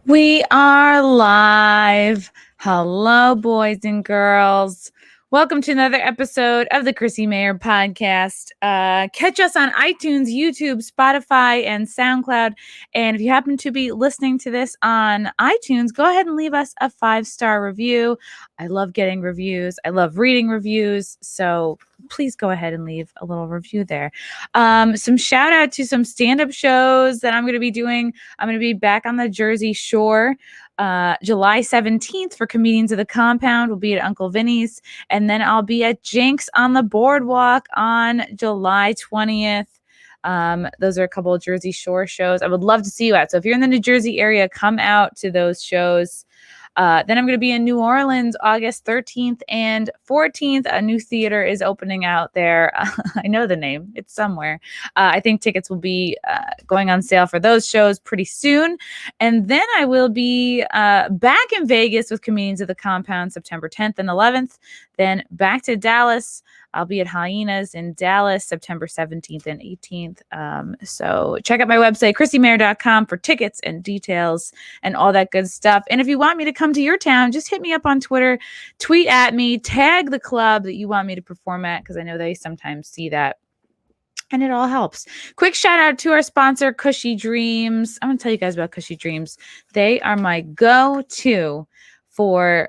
We are live. Hello, boys and girls. Welcome to another episode of the Chrissie Mayr podcast. Catch us on iTunes, YouTube, Spotify, and SoundCloud. And if you happen to be listening to this on iTunes, go ahead and leave us a 5-star review. I love getting reviews. I love reading reviews. So please go ahead and leave a little review there. Some shout out to some stand-up shows that I'm going to be doing. I'm going to be back on the Jersey Shore. July 17th for Comedians of the Compound. We'll be at Uncle Vinny's. And then I'll be at Jinx on the Boardwalk on July 20th. Those are a couple of Jersey Shore shows I would love to see you at. So if you're in the New Jersey area, come out to those shows. Then I'm going to be in New Orleans August 13th and 14th. A new theater is opening out there. I know the name. It's somewhere. I think tickets will be going on sale for those shows pretty soon. And then I will be back in Vegas with Comedians of the Compound September 10th and 11th. Then back to Dallas. I'll be at Hyenas in Dallas September 17th and 18th. So check out my website, ChrissieMayr.com, for tickets and details and all that good stuff. And if you want me to come to your town, just hit me up on Twitter, tweet at me, tag the club that you want me to perform at, because I know they sometimes see that. And it all helps. Quick shout out to our sponsor, Cushy Dreams. I'm going to tell you guys about Cushy Dreams. They are my go-to for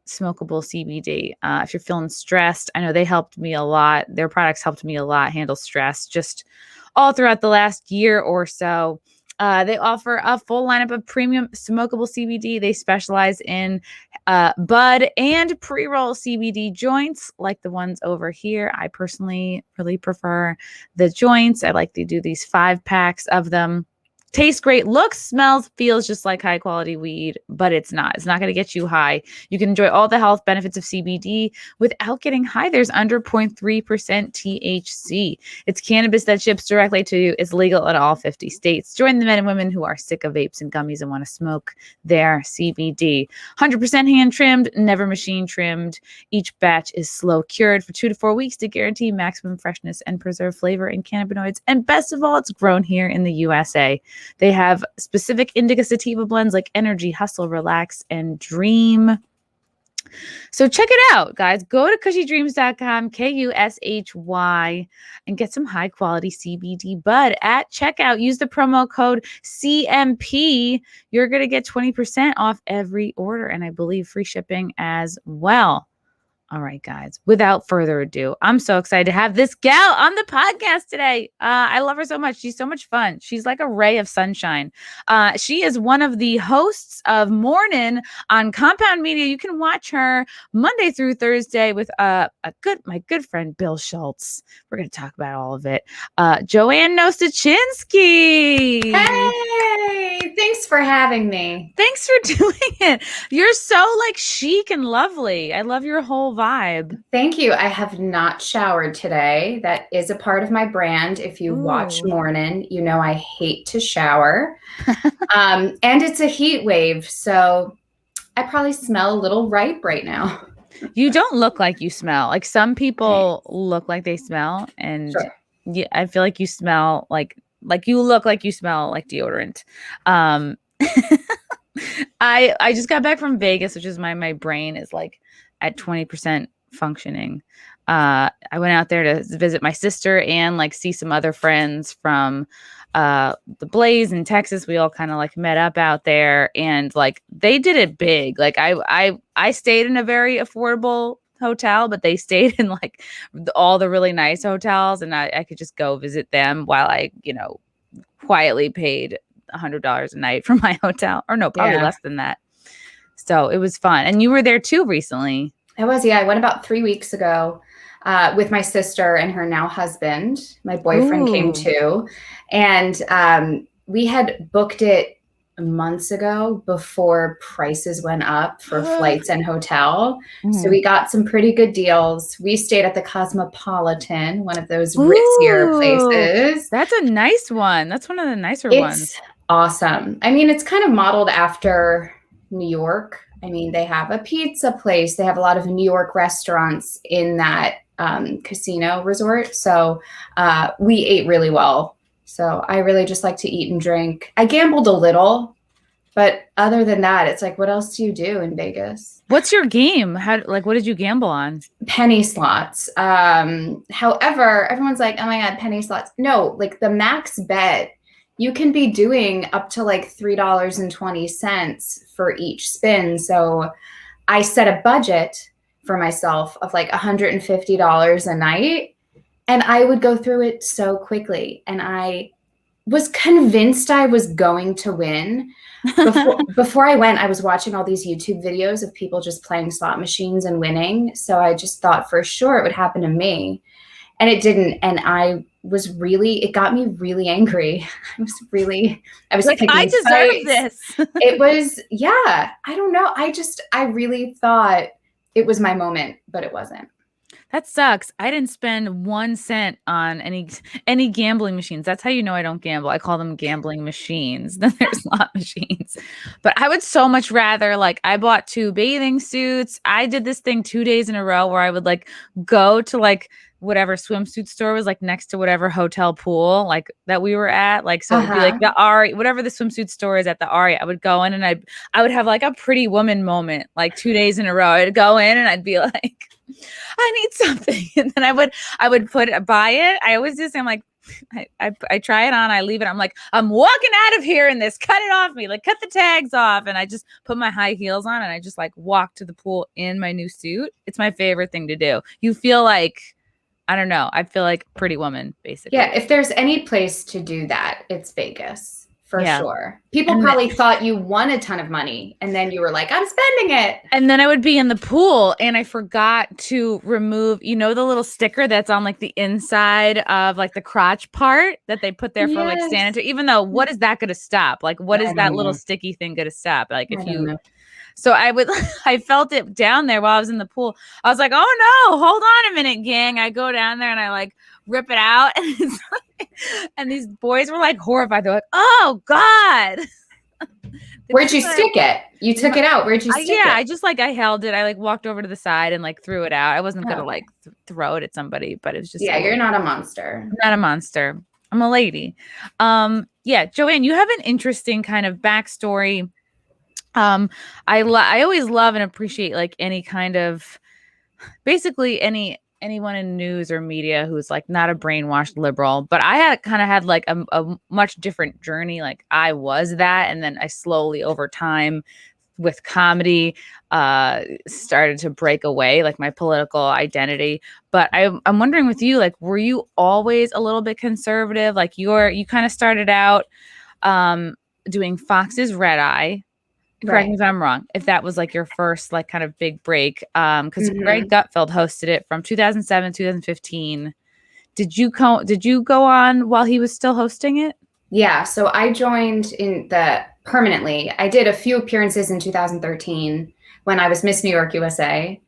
smokable CBD. If you're feeling stressed, I know they helped me a lot. Their products helped me a lot handle stress just all throughout the last year or so. They offer a full lineup of premium smokable CBD. They specialize in bud and pre-roll CBD joints like the ones over here. I personally really prefer the joints. I like to do these 5 packs of them. Tastes great, looks, smells, feels just like high quality weed, but it's not. It's not going to get you high. You can enjoy all the health benefits of CBD without getting high. There's under 0.3% THC. It's cannabis that ships directly to you. It's legal in all 50 states. Join the men and women who are sick of vapes and gummies and want to smoke their CBD. 100% hand trimmed, never machine trimmed. Each batch is slow cured for 2 to 4 weeks to guarantee maximum freshness and preserve flavor and cannabinoids. And best of all, it's grown here in the USA. They have specific indica sativa blends like Energy, Hustle, Relax, and Dream. So check it out, guys. Go to cushydreams.com, KUSHY, and get some high quality CBD bud at checkout. Use the promo code CMP. You're going to get 20% off every order, and I believe free shipping as well. All right, guys, without further ado, I'm so excited to have this gal on the podcast today. I love her so much. She's so much fun. She's like a ray of sunshine. She is one of the hosts of Mornin on Compound Media. You can watch her Monday through Thursday with my good friend, Bill Schulz. We're going to talk about all of it. Joanne Nosuchinsky. Hey, thanks for having me. Thanks for doing it. You're so like chic and lovely. I love your whole vibe. Thank you. I have not showered today. That is a part of my brand. If you watch Mornin, you know I hate to shower. And it's a heat wave, so I probably smell a little ripe right now. You don't look like you smell. Like some people look like they smell, and Sure. yeah, I feel like you smell like you look like you smell like deodorant. I just got back from Vegas, which is my brain is like at 20% functioning. I went out there to visit my sister and like see some other friends from the Blaze in Texas. We all kind of like met up out there, and like they did it big. Like I stayed in a very affordable hotel, but they stayed in like all the really nice hotels, and I could just go visit them while I, quietly paid $100 a night for my hotel, or no, probably less than that. So it was fun. And you were there too recently. I was, yeah. I went about 3 weeks ago with my sister and her now husband. My boyfriend came too. And we had booked it months ago before prices went up for flights and hotel. So we got some pretty good deals. We stayed at the Cosmopolitan, one of those ritzier places. That's a nice one. That's one of the nicer ones. It's awesome. I mean, it's kind of modeled after New York. I mean, they have a pizza place. They have a lot of New York restaurants in that casino resort. So we ate really well. So I really just like to eat and drink. I gambled a little, but other than that, it's like, what else do you do in Vegas? What's your game? What did you gamble on? Penny slots. However, everyone's like, oh my God, penny slots. No, like the max bet, you can be doing up to like $3.20 for each spin. So I set a budget for myself of like $150 a night, and I would go through it so quickly. And I was convinced I was going to win. Before I went, I was watching all these YouTube videos of people just playing slot machines and winning. So I just thought for sure it would happen to me. And it didn't. And it got me really angry. I was like, I deserve this. It was, yeah, I don't know. I really thought it was my moment, but it wasn't. That sucks. I didn't spend 1 cent on any gambling machines. That's how you know I don't gamble. I call them gambling machines. Then there's slot machines. But I would so much rather, like, I bought 2 bathing suits. I did this thing 2 days in a row where I would like go to like whatever swimsuit store was like next to whatever hotel pool like that we were at. Like, so it'd be like the Ari, whatever the swimsuit store is at the Ari. I would go in and I would have like a Pretty Woman moment like 2 days in a row. I'd go in and I'd be like, I need something. And then I would buy it. I always do. I'm like, I try it on. I leave it. I'm like, I'm walking out of here in this. Cut it off me. Like, cut the tags off. And I just put my high heels on and I just like walk to the pool in my new suit. It's my favorite thing to do. You feel like, I don't know. I feel like Pretty Woman, basically. Yeah. If there's any place to do that, it's Vegas. For sure. People probably thought you won a ton of money and then you were like, I'm spending it. And then I would be in the pool and I forgot to remove, the little sticker that's on like the inside of like the crotch part that they put there for like sanitary, even though what is that going to stop? Like, what is that little sticky thing going to stop? Like so I felt it down there while I was in the pool. I was like, oh no, hold on a minute, gang. I go down there and I like rip it out. And it's like, and these boys were like horrified. They're like, oh God. Where'd you stick it? You took it out. Where'd you stick it? I just like, I held it. I like walked over to the side and like threw it out. I wasn't going to like throw it at somebody, but it was just. Yeah, you're not a monster. I'm not a monster. I'm a lady. Yeah. Joanne, you have an interesting kind of backstory. I always love and appreciate like any kind of, basically anyone in news or media who's like not a brainwashed liberal, but I had like a much different journey. Like I was that. And then I slowly over time with comedy, started to break away like my political identity. But I'm wondering with you, like, were you always a little bit conservative? Like you kind of started out, doing Fox's Red Eye. Correct me if I'm wrong. If that was like your first like kind of big break, because Greg Gutfeld hosted it from 2007, 2015. Did you go on while he was still hosting it? Yeah. So I joined permanently. I did a few appearances in 2013 when I was Miss New York USA.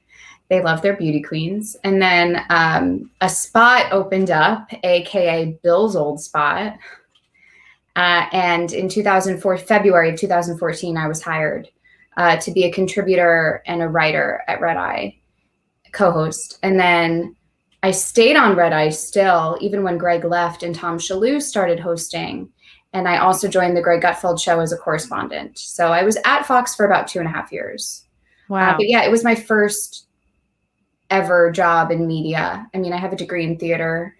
They love their beauty queens. And then a spot opened up, AKA Bill's old spot. And in February of 2014, I was hired to be a contributor and a writer at Red Eye, co-host. And then I stayed on Red Eye still, even when Greg left and Tom Schulz started hosting. And I also joined the Greg Gutfeld show as a correspondent. So I was at Fox for about 2.5 years. Wow. But yeah, it was my first ever job in media. I mean, I have a degree in theater.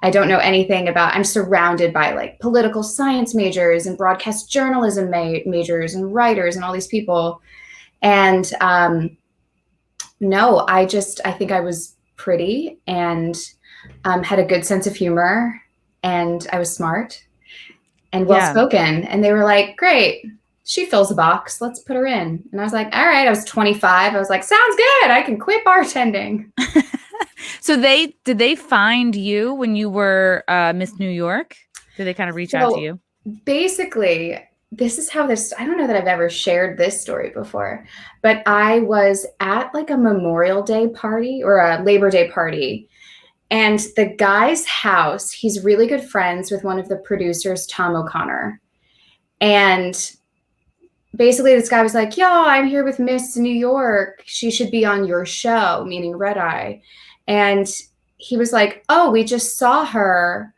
I don't know anything I'm surrounded by like political science majors and broadcast journalism majors and writers and all these people. And no, I think I was pretty and had a good sense of humor and I was smart and well-spoken. And they were like, great, she fills a box. Let's put her in. And I was like, all right, I was 25. I was like, sounds good. I can quit bartending. So did they find you when you were Miss New York? Did they kind of reach out to you? Basically, this is how I don't know that I've ever shared this story before, but I was at like a Memorial Day party or a Labor Day party. And the guy's house, he's really good friends with one of the producers, Tom O'Connor. And basically this guy was like, yo, I'm here with Miss New York. She should be on your show, meaning Red Eye. And he was like, oh, we just saw her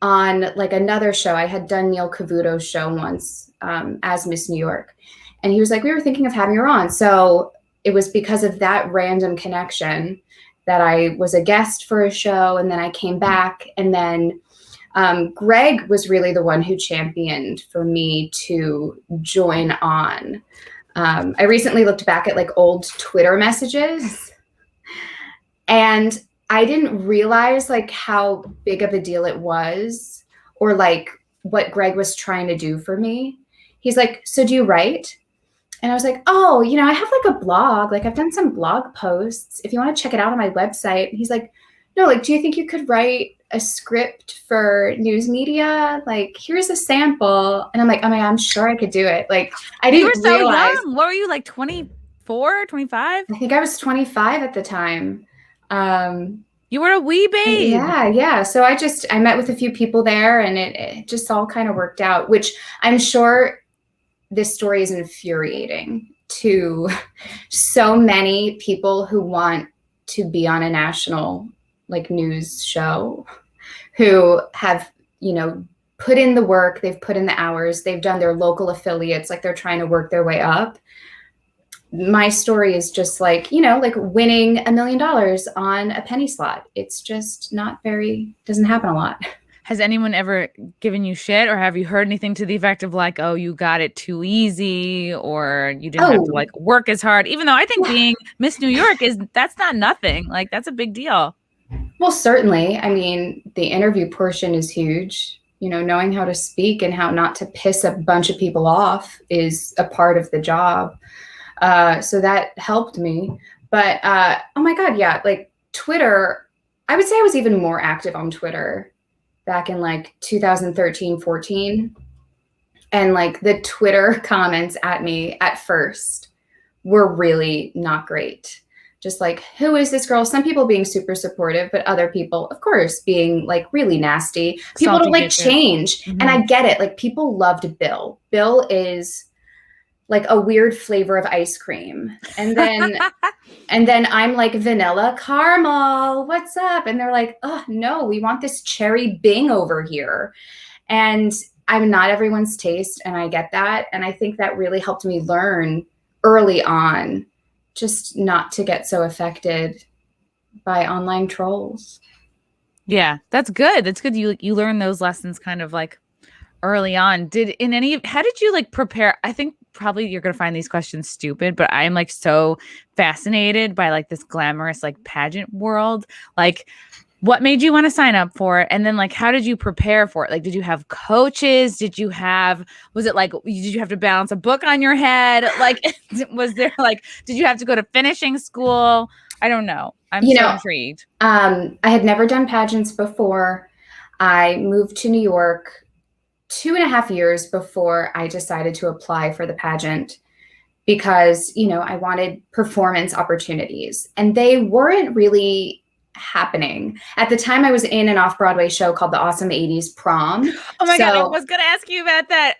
on like another show. I had done Neil Cavuto's show once as Miss New York. And he was like, we were thinking of having her on. So it was because of that random connection that I was a guest for a show. And then I came back. And then Greg was really the one who championed for me to join on. I recently looked back at like old Twitter messages, and I didn't realize like how big of a deal it was, or like what Greg was trying to do for me. He's like, so do you write? And I was like, oh, you know, I have like a blog, like I've done some blog posts. If you want to check it out on my website. He's like, no, like, do you think you could write a script for news media? Like, here's a sample. And I'm like, oh my God, I'm sure I could do it. Like, I didn't realize. You were so young. What were you, like 24, 25? I think I was 25 at the time. You were a wee babe. Yeah. So I met with a few people there, and it just all kind of worked out, which I'm sure this story is infuriating to so many people who want to be on a national like news show, who have, you know, put in the work, they've put in the hours, they've done their local affiliates, like they're trying to work their way up. My story is just like, you know, like winning $1 million on a penny slot. It's just doesn't happen a lot. Has anyone ever given you shit, or have you heard anything to the effect of like, oh, you got it too easy, or you didn't have to like work as hard? Even though I think being Miss New York that's not nothing. Like, that's a big deal. Well, certainly. I mean, the interview portion is huge. You know, knowing how to speak and how not to piss a bunch of people off is a part of the job. So that helped me. But oh my God, yeah, like Twitter, I would say I was even more active on Twitter back in like 2013, 14. And like the Twitter comments at me at first were really not great. Just like, who is this girl? Some people being super supportive, but other people, of course, being like really nasty. People don't like change. Mm-hmm. And I get it. Like, people loved Bill. Bill is like a weird flavor of ice cream. And then and then I'm like, vanilla caramel, what's up? And they're like, oh no, we want this cherry Bing over here. And I'm not everyone's taste, and I get that. And I think that really helped me learn early on just not to get so affected by online trolls. Yeah, that's good. That's good. You learn those lessons kind of like early on. How did you like prepare? I think probably you're going to find these questions stupid, but I'm like so fascinated by like this glamorous like pageant world. Like, what made you want to sign up for it? And then like, how did you prepare for it? Like, did you have coaches? Was you have to balance a book on your head? Like, was there like, did you have to go to finishing school? I don't know. I'm so intrigued. I had never done pageants before. I moved to New York 2.5 years before I decided to apply for the pageant, because, you know, I wanted performance opportunities, and they weren't really happening. At the time, I was in an off-Broadway show called The Awesome 80s Prom. Oh my God, I was going to ask you about that.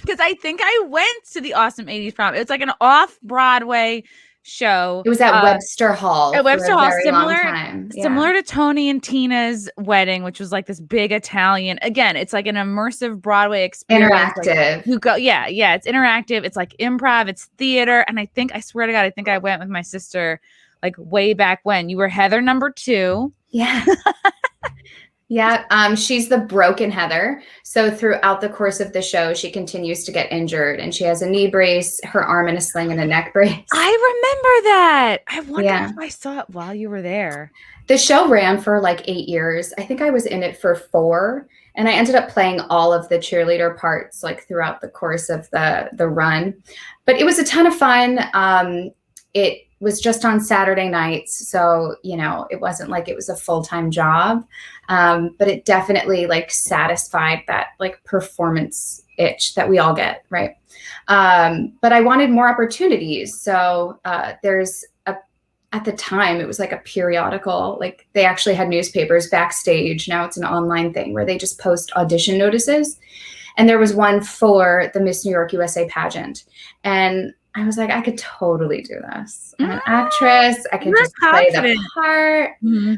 Because I think I went to The Awesome 80s Prom. It was like an off-Broadway show. It was at Webster Hall. At Webster Hall, similar to Tony and Tina's wedding, which was like this big Italian. Again, it's like an immersive Broadway experience. Interactive. It's interactive. It's like improv. It's theater. And I swear to God, I think I went with my sister like way back when. You were Heather number 2. Yeah. Yeah. She's the broken Heather. So throughout the course of the show, she continues to get injured, and she has a knee brace, her arm in a sling, and a neck brace. I remember that. I wonder if I saw it while you were there. The show ran for like 8 years. I think I was in it for 4, and I ended up playing all of the cheerleader parts like throughout the course of the run. But it was a ton of fun. It was just on Saturday nights. So, you know, it wasn't like it was a full-time job, but it definitely like satisfied that like performance itch that we all get, right? But I wanted more opportunities. So at the time, it was like a periodical, like they actually had newspapers backstage. Now it's an online thing where they just post audition notices. And there was one for the Miss New York USA pageant. And I was like, I could totally do this. I'm an actress. I could just play the part. Mm-hmm.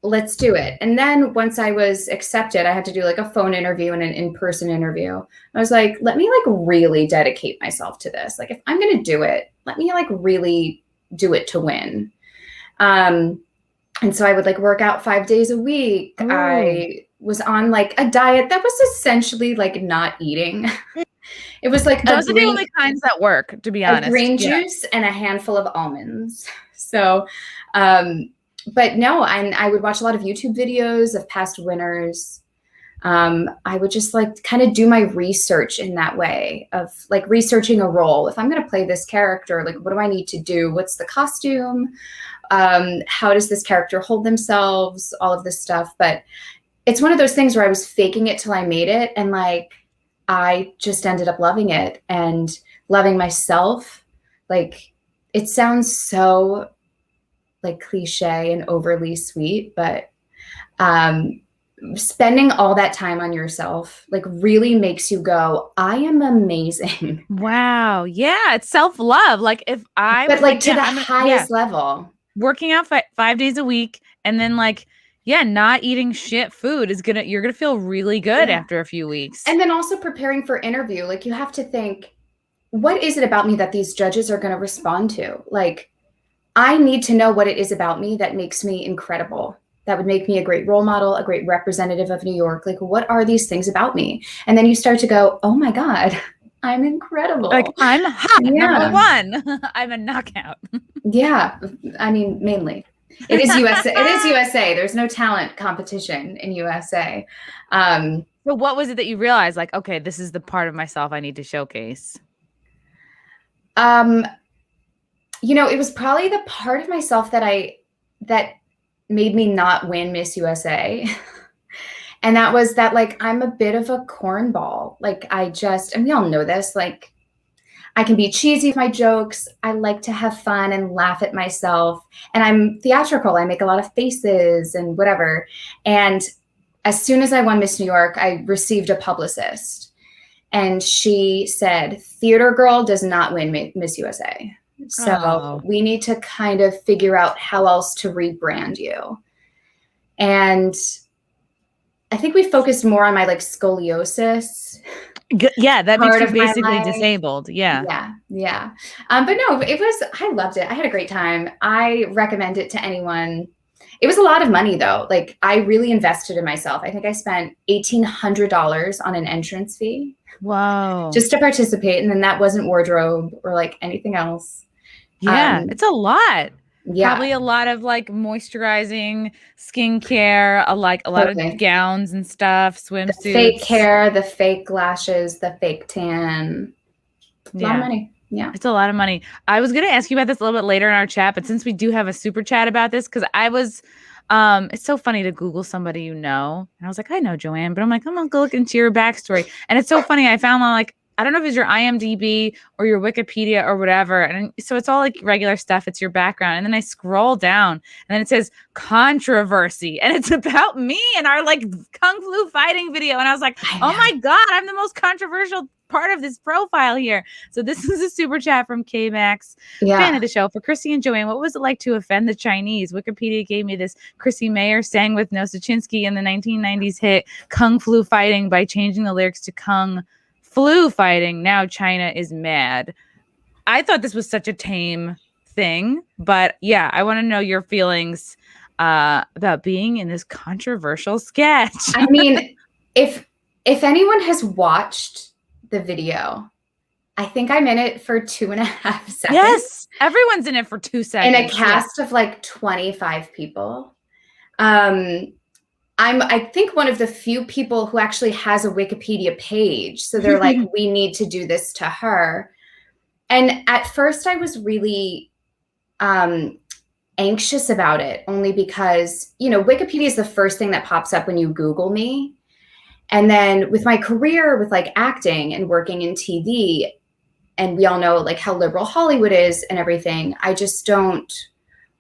let's do it. And then once I was accepted, I had to do like a phone interview and an in-person interview. I was like, let me like really dedicate myself to this. Like if I'm going to do it, let me like really do it to win. And so I would like work out 5 days a week. Ooh. I was on like a diet that was essentially like not eating. It was like those are the only kinds that work, to be honest. A green juice and a handful of almonds. So, but no, I would watch a lot of YouTube videos of past winners. I would just like kind of do my research in that way of like researching a role. If I'm going to play this character, like what do I need to do? What's the costume? How does this character hold themselves? All of this stuff. But it's one of those things where I was faking it till I made it. And like, I just ended up loving it and loving myself. Like it sounds so like cliche and overly sweet, but spending all that time on yourself like really makes you go, I am amazing. Wow. Yeah. It's self-love. Like if I but like to the highest level, working out 5 days a week and then like, not eating shit food is you're gonna feel really good after a few weeks. And then also preparing for interview, like you have to think, what is it about me that these judges are going to respond to? Like, I need to know what it is about me that makes me incredible. That would make me a great role model, a great representative of New York. Like, what are these things about me? And then you start to go, oh my God, I'm incredible. Like, I'm hot, number one. I'm a knockout. Yeah, I mean, mainly. It is USA. It is USA. There's no talent competition in USA. So what was it that you realized? Like, okay, this is the part of myself I need to showcase. It was probably the part of myself that made me not win Miss USA. And that was that, like, I'm a bit of a cornball. Like and we all know this, like, I can be cheesy with my jokes. I like to have fun and laugh at myself. And I'm theatrical. I make a lot of faces and whatever. And as soon as I won Miss New York, I received a publicist. And she said, theater girl does not win Miss USA. So we need to kind of figure out how else to rebrand you. And I think we focused more on my like scoliosis. Yeah, that makes you basically disabled. Yeah. But no, I loved it. I had a great time. I recommend it to anyone. It was a lot of money though. Like I really invested in myself. I think I spent $1,800 on an entrance fee. Wow. Just to participate. And then that wasn't wardrobe or like anything else. Yeah, it's a lot. Yeah. Probably a lot of like moisturizing, skincare, a lot of gowns and stuff, swimsuits. The fake hair, the fake lashes, the fake tan. A lot of money. Yeah. It's a lot of money. I was going to ask you about this a little bit later in our chat, but since we do have a super chat about this, because I was, it's so funny to Google somebody you know. And I was like, I know Joanne, but I'm like, I'm going to go look into your backstory. And it's so funny. I found like, I don't know if it's your IMDb or your Wikipedia or whatever. And so it's all like regular stuff. It's your background. And then I scroll down and then it says controversy. And it's about me and our like Kung Fu fighting video. And I was like, oh my God, I'm the most controversial part of this profile here. So this is a super chat from K-Max, fan of the show. For Chrissie and Joanne, what was it like to offend the Chinese? Wikipedia gave me this. Chrissie Mayr sang with Nosuchinsky in the 1990s hit Kung Flu Fighting by changing the lyrics to Kung Flu Fighting. Now China is mad. I thought this was such a tame thing, but yeah, I want to know your feelings about being in this controversial sketch. I mean, if anyone has watched the video, I think I'm in it for 2.5 seconds. Yes, everyone's in it for 2 seconds. In a cast of like 25 people. I'm, I think, one of the few people who actually has a Wikipedia page. So they're like, we need to do this to her. And at first I was really anxious about it, only because, Wikipedia is the first thing that pops up when you Google me. And then with my career with like acting and working in TV, and we all know like how liberal Hollywood is and everything, I just don't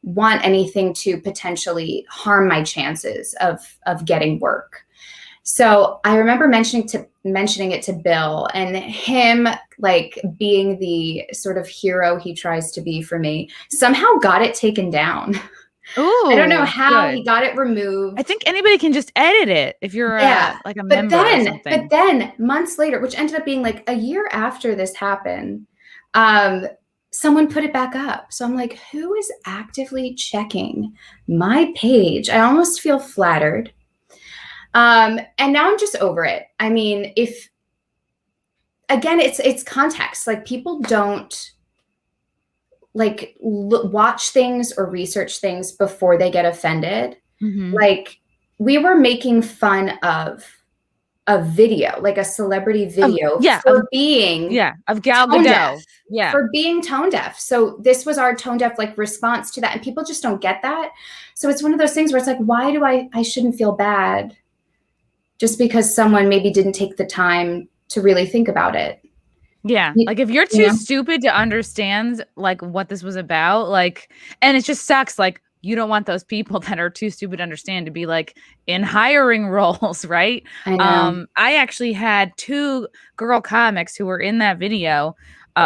want anything to potentially harm my chances of getting work. So I remember mentioning it to Bill, and him like being the sort of hero he tries to be for me, somehow got it taken down. Ooh, I don't know how good. he got it removed. I think anybody can just edit it if you're like a member or something. But then months later, which ended up being like a year after this happened, someone put it back up. So I'm like, who is actively checking my page? I almost feel flattered. And now I'm just over it. I mean, again, it's context. Like, people don't like watch things or research things before they get offended. Mm-hmm. Like, we were making fun of a video, like a celebrity video, for being of Gal Gadot. For being tone deaf. So this was our tone deaf like response to that, and people just don't get that. So it's one of those things where it's like, why do I shouldn't feel bad just because someone maybe didn't take the time to really think about it. Yeah, like if you're too stupid to understand like what this was about, like, and it just sucks, like, you don't want those people that are too stupid to understand to be like in hiring roles, right? I know. I actually had 2 girl comics who were in that video.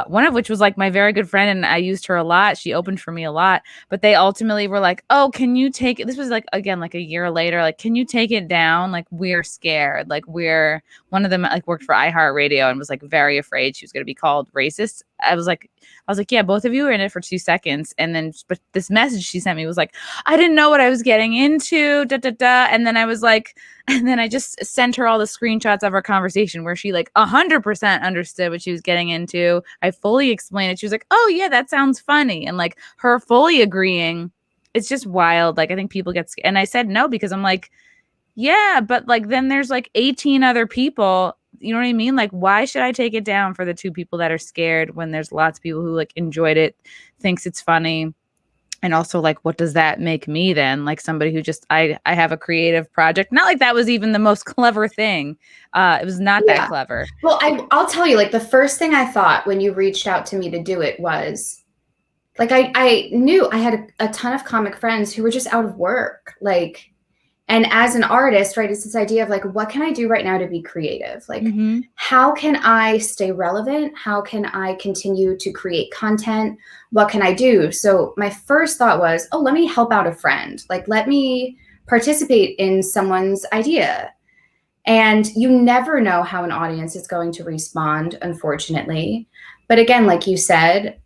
One of which was like my very good friend, and I used her a lot. She opened for me a lot, but they ultimately were like, "Oh, can you take it?" This was like, again, like a year later, like, "Can you take it down? Like, we're scared. Like, one of them like worked for iHeartRadio and was like very afraid she was going to be called racist." I was like, yeah, both of you were in it for 2 seconds. And then, but this message she sent me was like, I didn't know what I was getting into, da, da, da. And then I was like, and then I just sent her all the screenshots of our conversation where she like 100% understood what she was getting into. I fully explained it. She was like, oh yeah, that sounds funny. And like her fully agreeing, it's just wild. Like, I think people get scared. And I said no, because I'm like, yeah, but like then there's like 18 other people. You know what I mean? Like, why should I take it down for the 2 people that are scared when there's lots of people who like enjoyed it, thinks it's funny? And also, like, what does that make me then? Like, somebody who just, I have a creative project. Not like that was even the most clever thing. It was not that clever. Well, I'll tell you, like, the first thing I thought when you reached out to me to do it was, like, I knew I had a ton of comic friends who were just out of work. Like, and as an artist, right, it's this idea of like, what can I do right now to be creative? Like, how can I stay relevant? How can I continue to create content? What can I do? So my first thought was, oh, let me help out a friend. Like, let me participate in someone's idea. And you never know how an audience is going to respond, unfortunately. But again, like you said,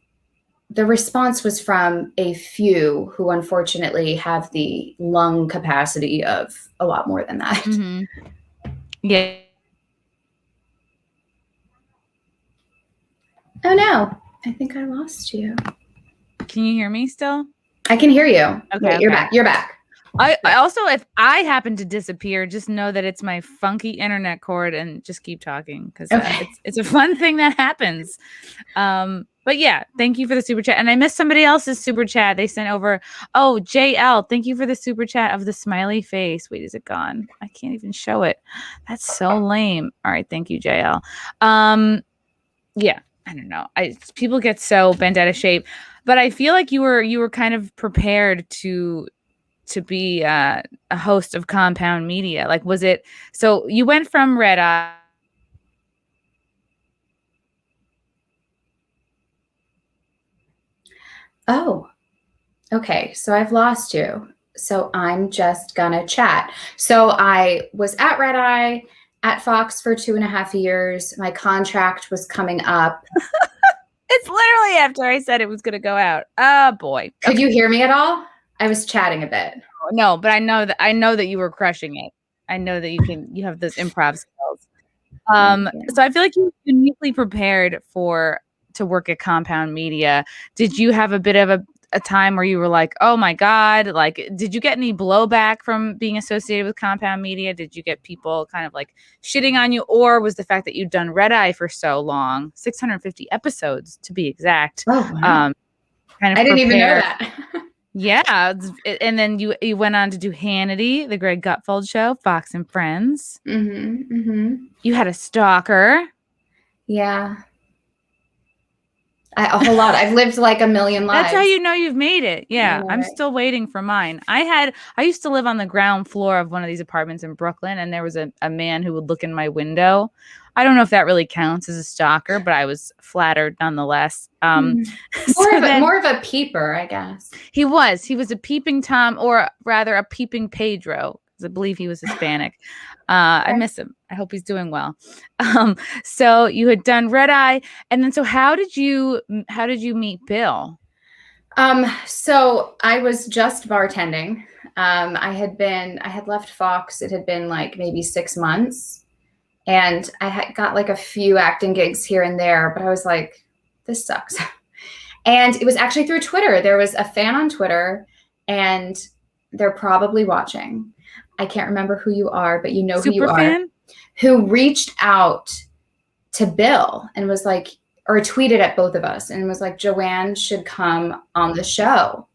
the response was from a few who unfortunately have the lung capacity of a lot more than that. Yeah. Oh no, I think I lost you. Can you hear me still? I can hear you. Okay, Wait, you're back. You're back. I also, if I happen to disappear, just know that it's my funky internet cord, and just keep talking, because it's a fun thing that happens. But yeah, thank you for the super chat. And I missed somebody else's super chat. They sent over, oh, JL, thank you for the super chat of the smiley face. Wait, is it gone? I can't even show it. That's so lame. All right, thank you, JL. Yeah, I don't know. People get so bent out of shape, but I feel like you were kind of prepared to be a host of Compound Media. Like, was it, so you went from Red Eye. Oh, okay. So I've lost you. So I'm just gonna chat. So I was at Red Eye at Fox for 2.5 years. My contract was coming up. It's literally after I said it was going to go out. Oh boy. Could you hear me at all? I was chatting a bit. No, but I know that you were crushing it. I know that you have those improv skills. So I feel like you're uniquely prepared to work at Compound Media. Did you have a bit of a time where you were like, oh my God, like, did you get any blowback from being associated with Compound Media? Did you get people kind of like shitting on you? Or was the fact that you'd done Red Eye for so long, 650 episodes to be exact, kind of I didn't even know that. Yeah. And then you went on to do Hannity, the Greg Gutfeld Show, Fox and Friends. You had a stalker. Yeah. A whole lot. I've lived like a million lives. That's how you know you've made it. Yeah. I'm still waiting for mine. I used to live on the ground floor of one of these apartments in Brooklyn, and there was a man who would look in my window I don't know if that really counts as a stalker, but I was flattered nonetheless. More of a peeper, I guess. He was a peeping Tom, or rather a peeping Pedro, because I believe he was Hispanic. I miss him. I hope he's doing well. So you had done Red Eye, and then so how did you meet Bill? So I was just bartending. I had left Fox. It had been like maybe 6 months, and I had got like a few acting gigs here and there, but I was like, this sucks. And it was actually through Twitter. There was a fan on Twitter, and they're probably watching. I can't remember who you are, but you know who you are, who reached out to Bill and was like, or tweeted at both of us and was like, Joanne should come on the show.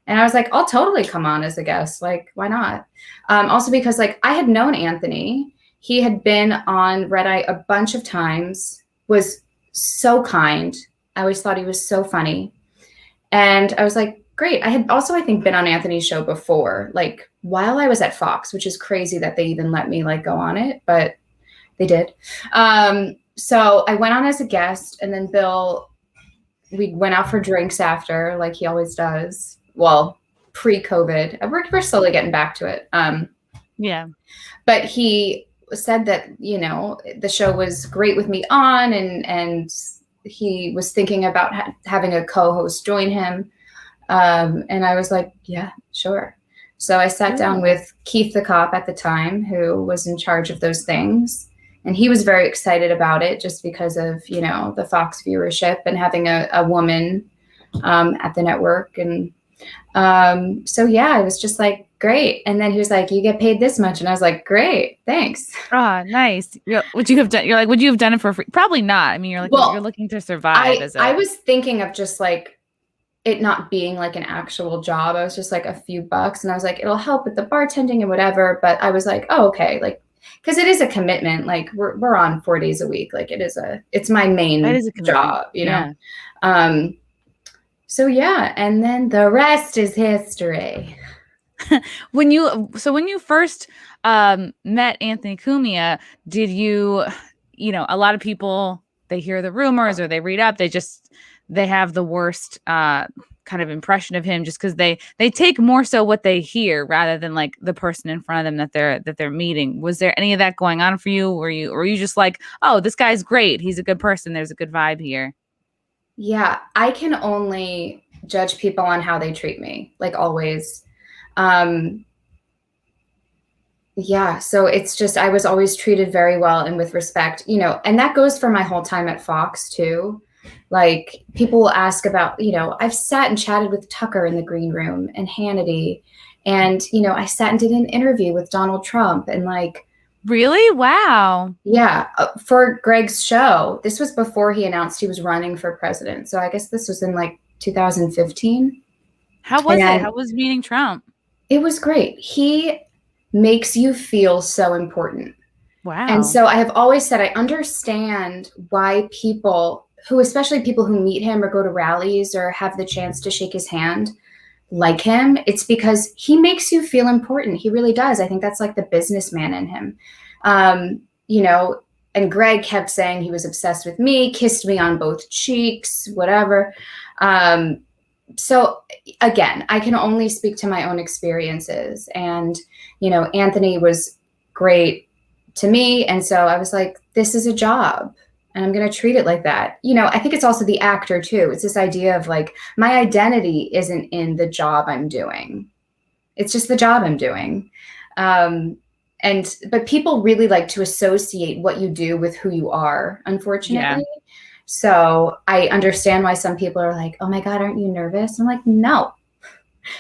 And I was like, I'll totally come on as a guest. Like, why not? Also because like I had known Anthony. He had been on Red Eye a bunch of times, was so kind. I always thought he was so funny. And I was like, great. I had also, I think, been on Anthony's show before, like while I was at Fox, which is crazy that they even let me like go on it, but they did. So I went on as a guest, and then Bill, we went out for drinks after, like he always does. Well, pre-COVID. We're slowly getting back to it. Yeah. But he said that, you know, the show was great with me on, and he was thinking about having a co-host join him. And I was like, yeah, sure. So I sat down with Keith the cop at the time, who was in charge of those things. And he was very excited about it just because of, you know, the Fox viewership and having a woman at the network. And so, yeah, I was just like, great. And then he was like, you get paid this much. And I was like, great, thanks. Oh, nice. Would you have done? You're like, would you have done it for free? Probably not. I mean, you're like, well, you're looking to survive. I was thinking of just like it not being like an actual job. I was just like a few bucks, and I was like, it'll help with the bartending and whatever. But I was like, oh, okay, like. Because it is a commitment. Like we're on 4 days a week. Like it's my main job, you know? Yeah. So yeah. And then the rest is history. When you first met Anthony Cumia, did you know, a lot of people, they hear the rumors or they read up, they have the worst kind of impression of him just because they take more so what they hear rather than like the person in front of them that they're meeting. Was there any of that going on for you? Were you just like, oh, this guy's great, he's a good person, there's a good vibe here? Yeah, I can only judge people on how they treat me, like always. Yeah, so it's just I was always treated very well and with respect, you know, and that goes for my whole time at Fox too. Like people will ask about, you know, I've sat and chatted with Tucker in the green room and Hannity, and, you know, I sat and did an interview with Donald Trump, and like, really? Wow. Yeah. For Greg's show. This was before he announced he was running for president. So I guess this was in like 2015. How was it? How was meeting Trump? It was great. He makes you feel so important. Wow. And so I have always said, I understand why people who, especially people who meet him or go to rallies or have the chance to shake his hand, like him. It's because he makes you feel important. He really does. I think that's like the businessman in him. You know, and Greg kept saying he was obsessed with me, kissed me on both cheeks, whatever. So again, I can only speak to my own experiences. And, you know, Anthony was great to me. And so I was like, this is a job, and I'm going to treat it like that. You know, I think it's also the actor too. It's this idea of like, my identity isn't in the job I'm doing. It's just the job I'm doing. But people really like to associate what you do with who you are, unfortunately. Yeah. So I understand why some people are like, oh my God, aren't you nervous? I'm like, no.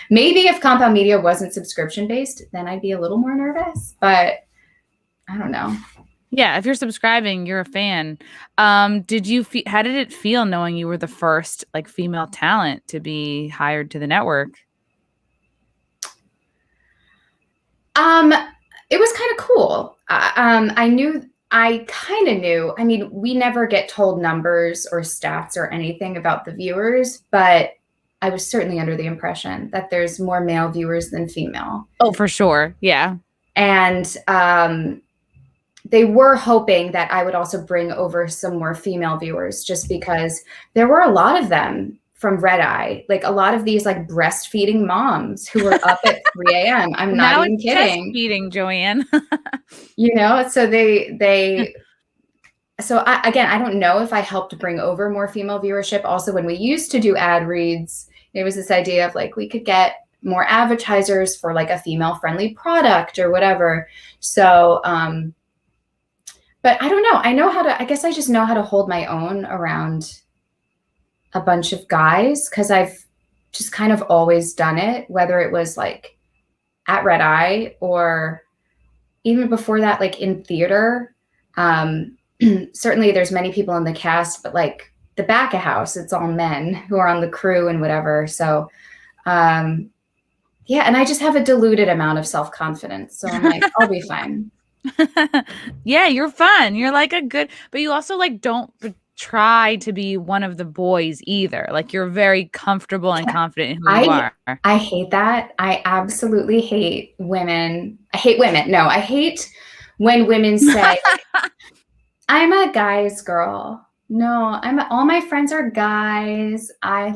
Maybe if Compound Media wasn't subscription based, then I'd be a little more nervous, but I don't know. Yeah, if you're subscribing, you're a fan. How did it feel knowing you were the first like female talent to be hired to the network? It was kind of cool. I kind of knew. I mean, we never get told numbers or stats or anything about the viewers, but I was certainly under the impression that there's more male viewers than female. Oh, for sure. Yeah. And they were hoping that I would also bring over some more female viewers, just because there were a lot of them from Red Eye, like a lot of these like breastfeeding moms who were up at 3 a.m. I'm not even kidding. Feeding, Joanne. So I don't know if I helped bring over more female viewership. Also, when we used to do ad reads, there was this idea of like we could get more advertisers for like a female friendly product or whatever. So, but I don't know. I guess I just know how to hold my own around a bunch of guys, because I've just kind of always done it, whether it was like at Red Eye or even before that, like in theater. Certainly there's many people in the cast, but like the back of house, it's all men who are on the crew and whatever. So, and I just have a diluted amount of self-confidence. So I'm like, I'll be fine. Yeah, you're fun. You're like but you also like don't try to be one of the boys either. Like you're very comfortable and confident in who you are. I hate that. I absolutely hate women. I hate women. No, I hate when women say, I'm a guy's girl. No, all my friends are guys. I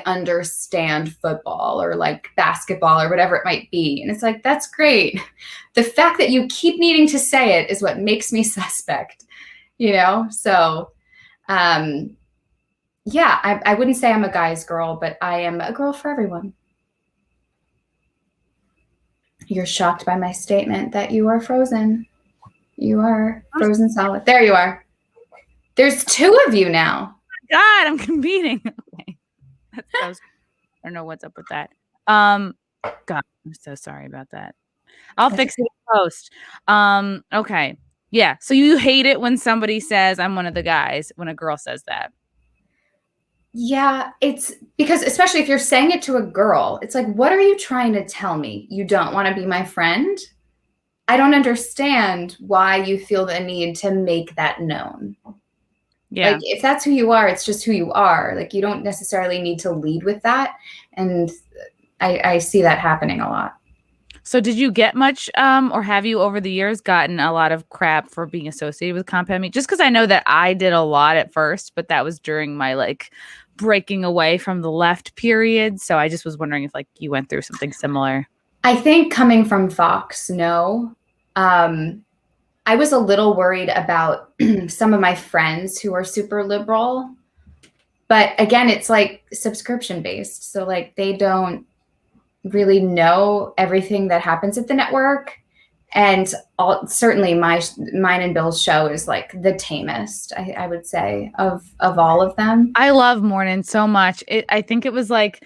understand football or like basketball or whatever it might be. And it's like, that's great. The fact that you keep needing to say it is what makes me suspect, So, I wouldn't say I'm a guy's girl, but I am a girl for everyone. You're shocked by my statement that you are frozen. You are frozen solid. There you are. There's 2 of you now. God, I'm competing. Okay. I don't know what's up with that. God, I'm so sorry about that. I'll fix it in post. Okay. Yeah. So you hate it when somebody says I'm one of the guys, when a girl says that. Yeah, it's because especially if you're saying it to a girl, it's like, what are you trying to tell me? You don't want to be my friend? I don't understand why you feel the need to make that known. Yeah. Like if that's who you are, it's just who you are. Like you don't necessarily need to lead with that. And I see that happening a lot. So did you get much, or have you over the years gotten a lot of crap for being associated with compound meat? Just because I know that I did a lot at first, but that was during my like breaking away from the left period. So I just was wondering if like you went through something similar. I think coming from Fox, no. I was a little worried about some of my friends who are super liberal. But again, it's like subscription based. So like they don't really know everything that happens at the network. And certainly mine and Bill's show is like the tamest, I would say, of all of them. I love Mornin so much. I think it was like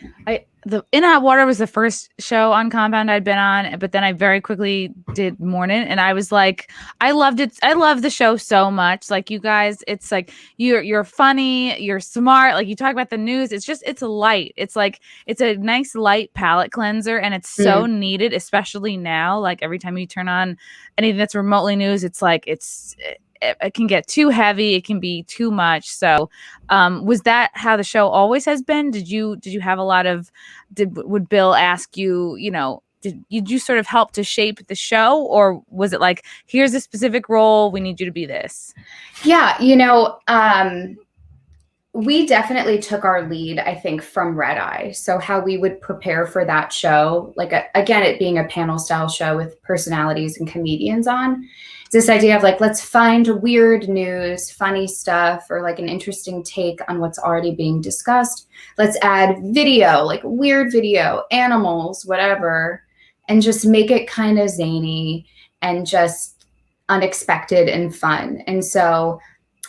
In Hot Water was the first show on Compound I'd been on, but then I very quickly did Mornin, and I was like, I loved it. I love the show so much. Like you guys, it's like you're funny, you're smart. Like you talk about the news. It's light. It's like it's a nice light palate cleanser, and it's so needed, especially now. Like every time you turn on anything that's remotely news, it's like it can get too heavy. It can be too much. So, was that how the show always has been? Did you have a lot of, would Bill ask you, did you sort of help to shape the show, or was it like, here's a specific role, we need you to be this? Yeah. We definitely took our lead, I think, from Red Eye. So how we would prepare for that show, like again, it being a panel style show with personalities and comedians on, this idea of like, let's find weird news, funny stuff, or like an interesting take on what's already being discussed. Let's add video, like weird video, animals, whatever, and just make it kind of zany and just unexpected and fun. And so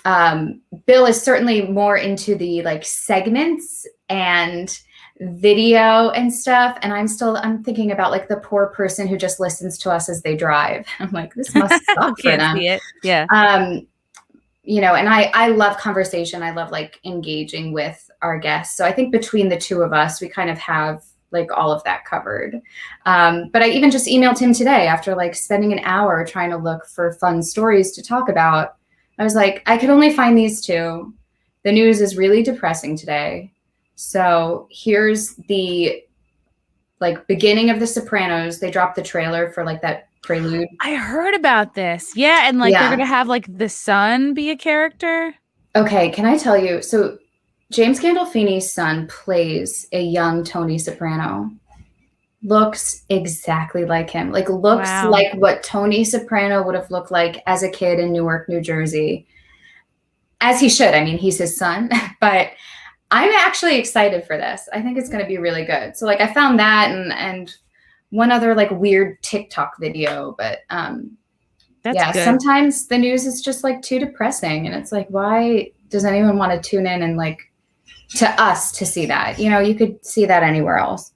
Bill is certainly more into the like segments and video and stuff, and I'm thinking about like the poor person who just listens to us as they drive. I'm like, this must suck for them. See it. Yeah. And I love conversation. I love like engaging with our guests. So I think between the two of us, we kind of have like all of that covered. But I even just emailed him today after like spending an hour trying to look for fun stories to talk about. I was like, I could only find these 2. The news is really depressing today. So here's the like beginning of The Sopranos. They dropped the trailer for like that prelude. I heard about this. Yeah, and like they're gonna have like the son be a character. Okay, can I tell you? So James Gandolfini's son plays a young Tony Soprano. Looks exactly like him. Like looks like what Tony Soprano would have looked like as a kid in Newark, New Jersey. As he should. I mean, he's his son, but I'm actually excited for this. I think it's going to be really good. So like I found that and one other like weird TikTok video, but That's good. sometimes the news is just like too depressing and it's like, why does anyone want to tune in and like to us to see that? You know, you could see that anywhere else.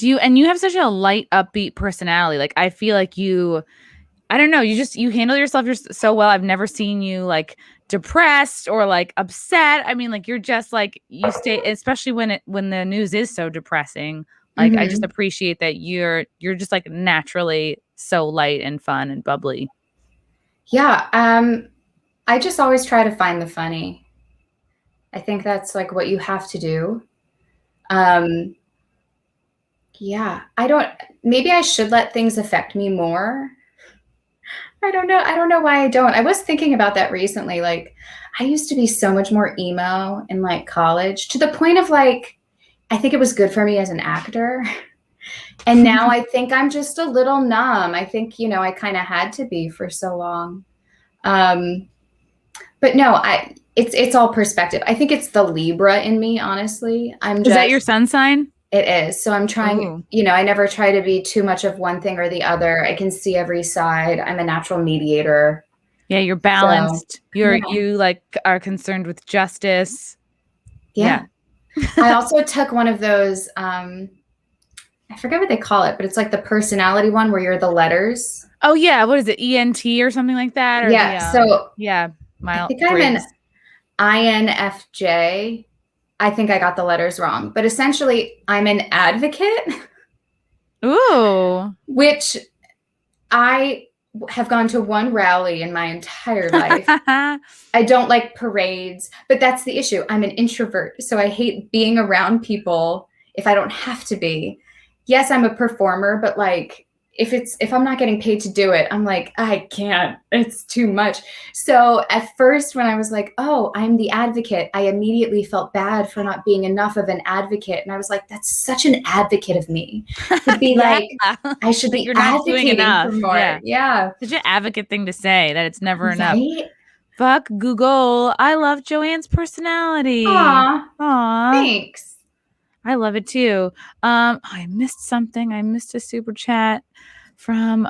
And you have such a light, upbeat personality. Like I feel like I don't know, you handle yourself so well. I've never seen you like depressed or like upset. I mean, like you're just like you stay, especially when the news is so depressing. Like I just appreciate that you're just like naturally so light and fun and bubbly. Yeah, I just always try to find the funny. I think that's like what you have to do. Yeah, maybe I should let things affect me more. I don't know why I don't. I was thinking about that recently. Like I used to be so much more emo in like college to the point of like, I think it was good for me as an actor. And now I think I'm just a little numb. I think, you know, I kind of had to be for so long. But no, it's all perspective. I think it's the Libra in me, honestly. Is that your sun sign? It is. So I'm trying, you know, I never try to be too much of one thing or the other. I can see every side. I'm a natural mediator. Yeah, you're balanced. So, you like are concerned with justice. Yeah. I also took one of those, I forget what they call it, but it's like the personality one where you're the letters. Oh yeah. What is it? ENT or something like that? Or yeah. I think I'm an INFJ. I think I got the letters wrong, but essentially I'm an advocate. Ooh. Which I have gone to one rally in my entire life. I don't like parades, but that's the issue. I'm an introvert, so I hate being around people if I don't have to be. Yes, I'm a performer, but like if I'm not getting paid to do it, I'm like, I can't. It's too much. So at first when I was like, oh, I'm the advocate, I immediately felt bad for not being enough of an advocate. And I was like, that's such an advocate of me to be like, I should be advocating for more. Yeah. Such an advocate thing to say that it's never enough. Fuck Google. I love Joanne's personality. Aw. Thanks. I love it too. I missed something. I missed a super chat from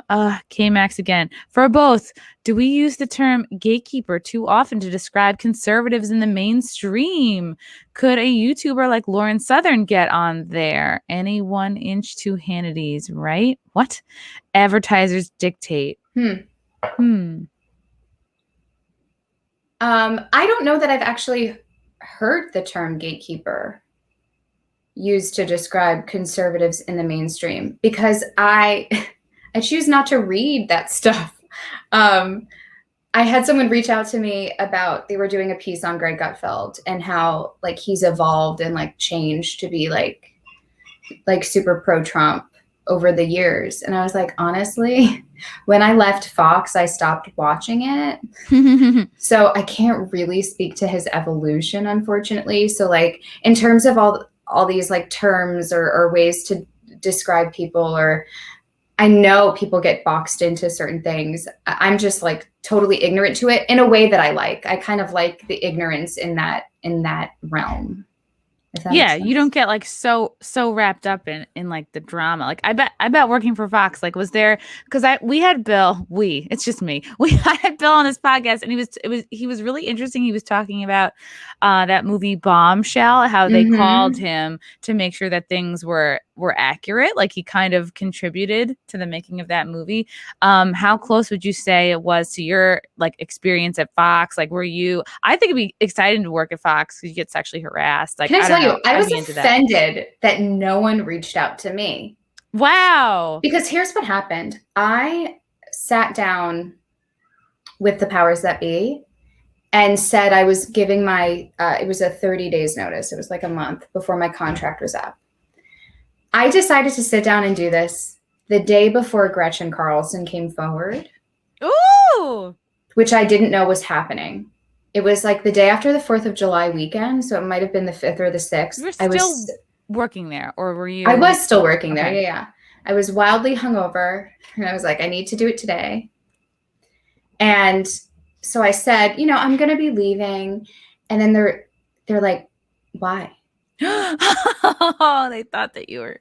K-Max again. For both, do we use the term gatekeeper too often to describe conservatives in the mainstream? Could a YouTuber like Lauren Southern get on there? Any 1 inch to Hannity's, right? What? Advertisers dictate. I don't know that I've actually heard the term gatekeeper used to describe conservatives in the mainstream because I choose not to read that stuff. I had someone reach out to me about, they were doing a piece on Greg Gutfeld and how like he's evolved and like changed to be like super pro-Trump over the years. And I was like, honestly, when I left Fox, I stopped watching it. So I can't really speak to his evolution, unfortunately. So like in terms of all these like terms or ways to describe people, or I know people get boxed into certain things. I'm just like totally ignorant to it in a way that I like. I kind of like the ignorance in that realm. Yeah, you don't get like so wrapped up in like the drama. Like I bet working for Fox, like was there, because we had Bill, it's just me. I had Bill on this podcast and he was really interesting. He was talking about that movie Bombshell, how they called him to make sure that things were accurate. Like he kind of contributed to the making of that movie. How close would you say it was to your like experience at Fox? Like I think it'd be exciting to work at Fox because you get sexually harassed. Like, I was offended that no one reached out to me. Wow. Because here's what happened. I sat down with the powers that be and said I was giving it was a 30 days notice. It was like a month before my contract was up. I decided to sit down and do this the day before Gretchen Carlson came forward. Ooh! Which I didn't know was happening. It was like the day after the 4th of July weekend, so it might have been the 5th or the 6th. You were still working there, or were you? I was still working there, yeah. I was wildly hungover, and I was like, I need to do it today. And so I said, I'm going to be leaving. And then they're like, why? Oh, they thought that you were.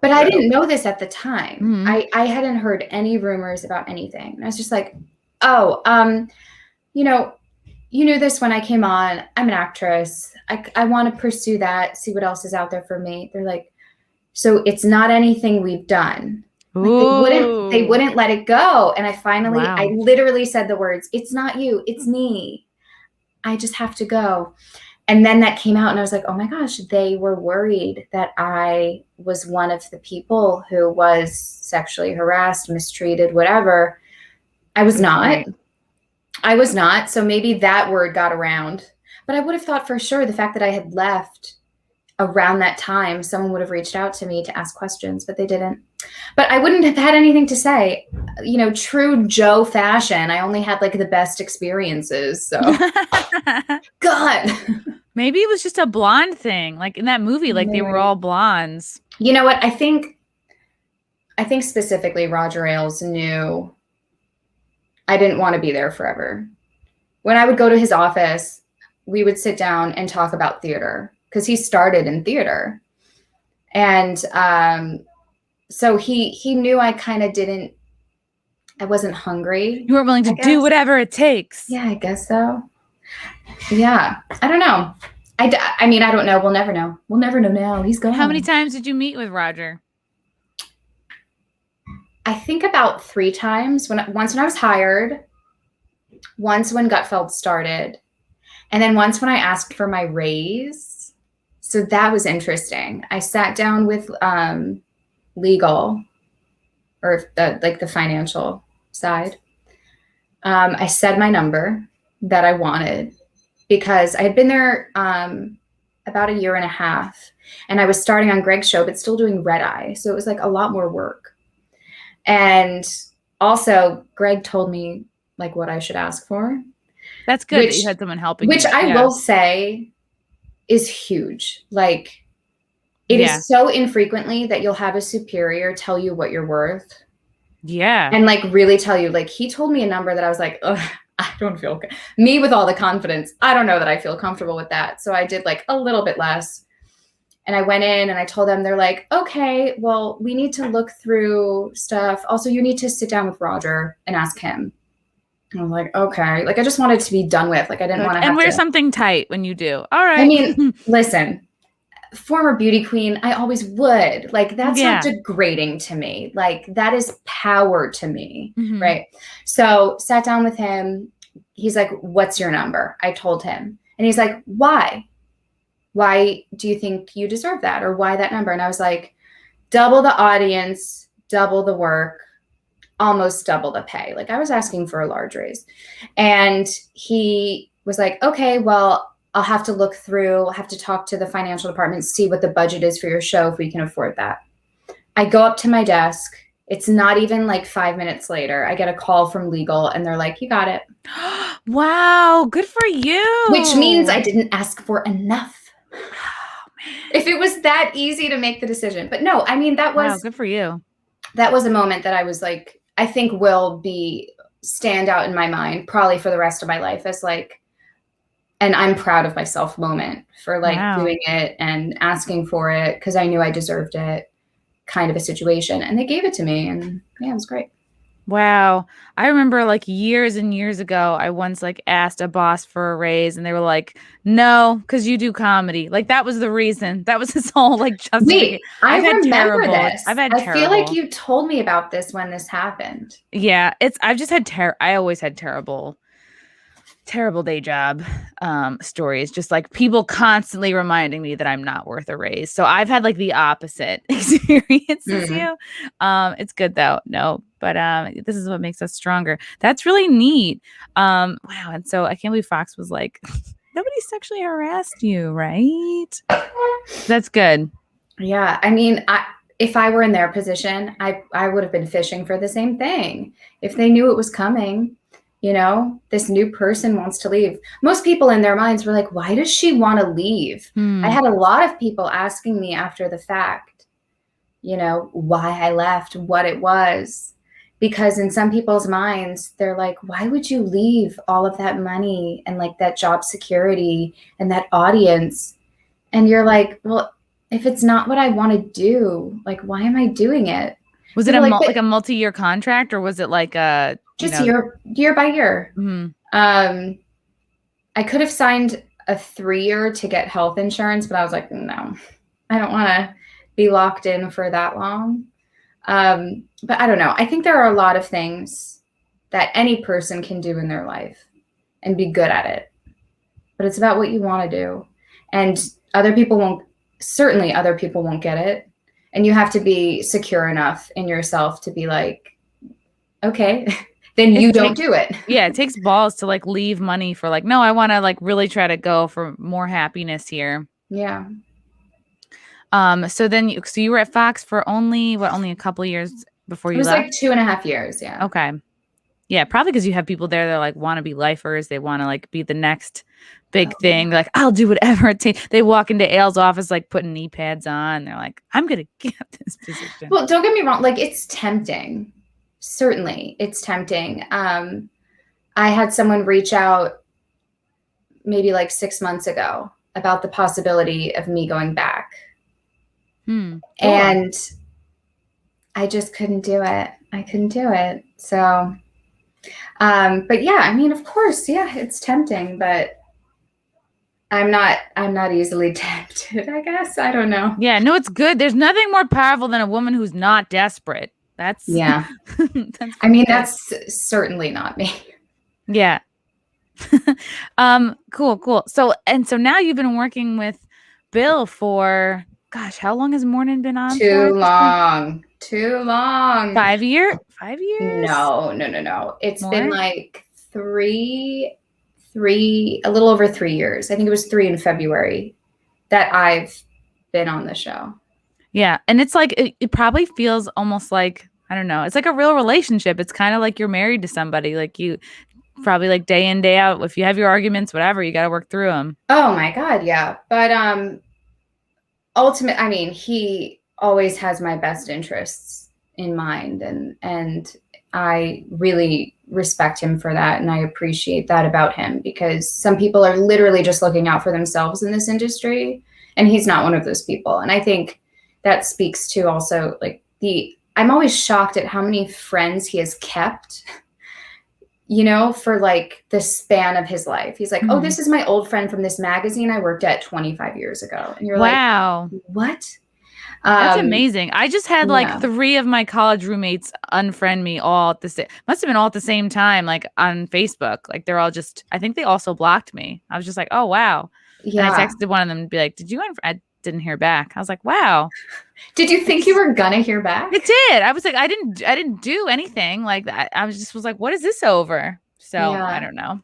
But I didn't know this at the time. Mm-hmm. I hadn't heard any rumors about anything. And I was just like, oh, you knew this when I came on. I'm an actress. I want to pursue that, see what else is out there for me. They're like, so it's not anything we've done. Like they wouldn't let it go. And I literally said the words, it's not you, it's me. I just have to go. And then that came out and I was like, oh my gosh, they were worried that I was one of the people who was sexually harassed, mistreated, whatever. I was not. I was not. So maybe that word got around. But I would have thought for sure the fact that I had left around that time, someone would have reached out to me to ask questions, but they didn't. But I wouldn't have had anything to say. True Joe fashion. I only had like the best experiences. So, God. Maybe it was just a blonde thing. Like in that movie, like they were all blondes. You know what? I think specifically Roger Ailes knew I didn't want to be there forever. When I would go to his office, we would sit down and talk about theater because he started in theater. And so he knew I kind of I wasn't hungry. You weren't willing to do whatever it takes. Yeah, I guess so. Yeah. I don't know. I mean, I don't know. We'll never know. We'll never know now. He's gone. How many times did you meet with Roger? I think about 3 times. Once when I was hired, once when Gutfeld started, and then once when I asked for my raise. So that was interesting. I sat down with legal, or the financial side. I said my number that I wanted because I had been there about a year and a half, and I was starting on Greg's show, but still doing Red Eye. So it was like a lot more work. And also Greg told me like what I should ask for. That's good that you had someone helping you. Which I will say is huge. Like it is so infrequently that you'll have a superior tell you what you're worth. Yeah. And like really tell you, like he told me a number that I was like, ugh, I don't feel good. Me with all the confidence. I don't know that I feel comfortable with that. So I did like a little bit less. And I went in and I told them, they're like, okay, well, we need to look through stuff. Also, you need to sit down with Roger and ask him. And I was like, okay. Like, I just wanted to be done with. Like, I didn't want to and wear something tight when you do. All right. I mean, listen, former beauty queen, I always would. Like, that's not degrading to me. Like, that is power to me. Mm-hmm. Right. So sat down with him. He's like, what's your number? I told him. And he's like, why? Why do you think you deserve that? Or why that number? And I was like, double the audience, double the work, almost double the pay. Like I was asking for a large raise. And he was like, okay, well, I'll have to look through, I'll have to talk to the financial department, see what the budget is for your show, if we can afford that. I go up to my desk. It's not even like 5 minutes later. I get a call from legal and they're like, you got it. Wow. Good for you. Which means I didn't ask for enough. If it was that easy to make the decision. But no, I mean, that was good for you. That was a moment that I was like, I think will stand out in my mind probably for the rest of my life as like, and I'm proud of myself moment for like doing it and asking for it because I knew I deserved it kind of a situation. And they gave it to me and yeah, it was great. Wow. I remember like years and years ago, I once like asked a boss for a raise and they were like, no, because you do comedy. Like that was the reason. That was his whole like justification. Wait, I remember this. I feel like you told me about this when this happened. Yeah, I've just had I always had terrible day job stories, just like people constantly reminding me that I'm not worth a raise. So I've had like the opposite experience as you. It's good though. No, but this is what makes us stronger. That's really neat. Wow. And so I can't believe Fox was like, nobody sexually harassed you, right? That's good. Yeah. I mean, if I were in their position, I would have been fishing for the same thing. If they knew it was coming, this new person wants to leave. Most people in their minds were like, why does she want to leave? I had a lot of people asking me after the fact, why I left, what it was. Because in some people's minds, they're like, why would you leave all of that money and like that job security and that audience? And you're like, well, if it's not what I want to do, like, why am I doing it? Was it like a multi-year contract, or was it like a just year by year? Mm-hmm. I could have signed a 3-year to get health insurance, but I was like, no, I don't want to be locked in for that long. But I don't know. I think there are a lot of things that any person can do in their life and be good at it, but it's about what you want to do. And other people won't get it. And you have to be secure enough in yourself to be like, okay, then you don't do it. Yeah. It takes balls to like leave money for like, no, I want to like really try to go for more happiness here. Yeah. So you were at Fox for only a couple of years before you left? It was like 2.5 years. Yeah. Okay. Yeah. Probably because you have people there that like want to be lifers. They want to like be the next big thing. They're like, I'll do whatever it takes. They walk into Aile's office, like putting knee pads on. They're like, I'm going to get this position. Well, don't get me wrong. Like, it's tempting. Certainly it's tempting. I had someone reach out maybe like 6 months ago about the possibility of me going back. Cool. And I just couldn't do it. I couldn't do it. So, but yeah, I mean, of course, yeah, it's tempting, but I'm not easily tempted, I guess. I don't know. Yeah, no, it's good. There's nothing more powerful than a woman who's not desperate. That's that's certainly not me. Yeah. Cool. So now you've been working with Bill for, gosh, how long has Mornin been on? Too long. 5 years? 5 years? No. It's been like three, a little over 3 years. I think it was 3 in February that I've been on the show. Yeah. And it's like, it probably feels almost like, I don't know, it's like a real relationship. It's kind of like you're married to somebody. Like you probably like day in, day out, if you have your arguments, whatever, you got to work through them. Oh my God. Yeah. But, ultimately, I mean, he always has my best interests in mind, and I really respect him for that. And I appreciate that about him, because some people are literally just looking out for themselves in this industry, and he's not one of those people. And I think that speaks to also like I'm always shocked at how many friends he has kept, for like the span of his life. He's like, oh, this is my old friend from this magazine I worked at 25 years ago. And you're wow. Like, what? That's amazing. I just had like 3 of my college roommates unfriend me all at must have been all at the same time, like on Facebook. Like they're all I think they also blocked me. I was just like, oh, wow. Yeah. And I texted one of them and be like, did you I didn't hear back. I was like, wow. Did you think you were gonna hear back? It did. I was like, I didn't do anything like that. I was like, what is this over? So yeah. I don't know.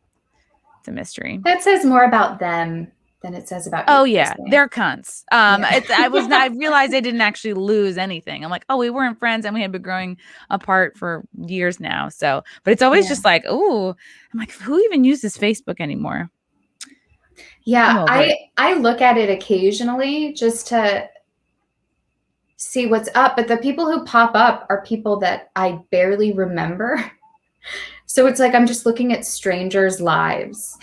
It's a mystery. That says more about them than it says about you. Oh yeah, they're cunts. I realized I didn't actually lose anything. I'm like, oh, we weren't friends and we had been growing apart for years now. So, but it's always just like, oh, I'm like, who even uses Facebook anymore? Yeah, I look at it occasionally just to see what's up, but the people who pop up are people that I barely remember. So it's like I'm just looking at strangers' lives.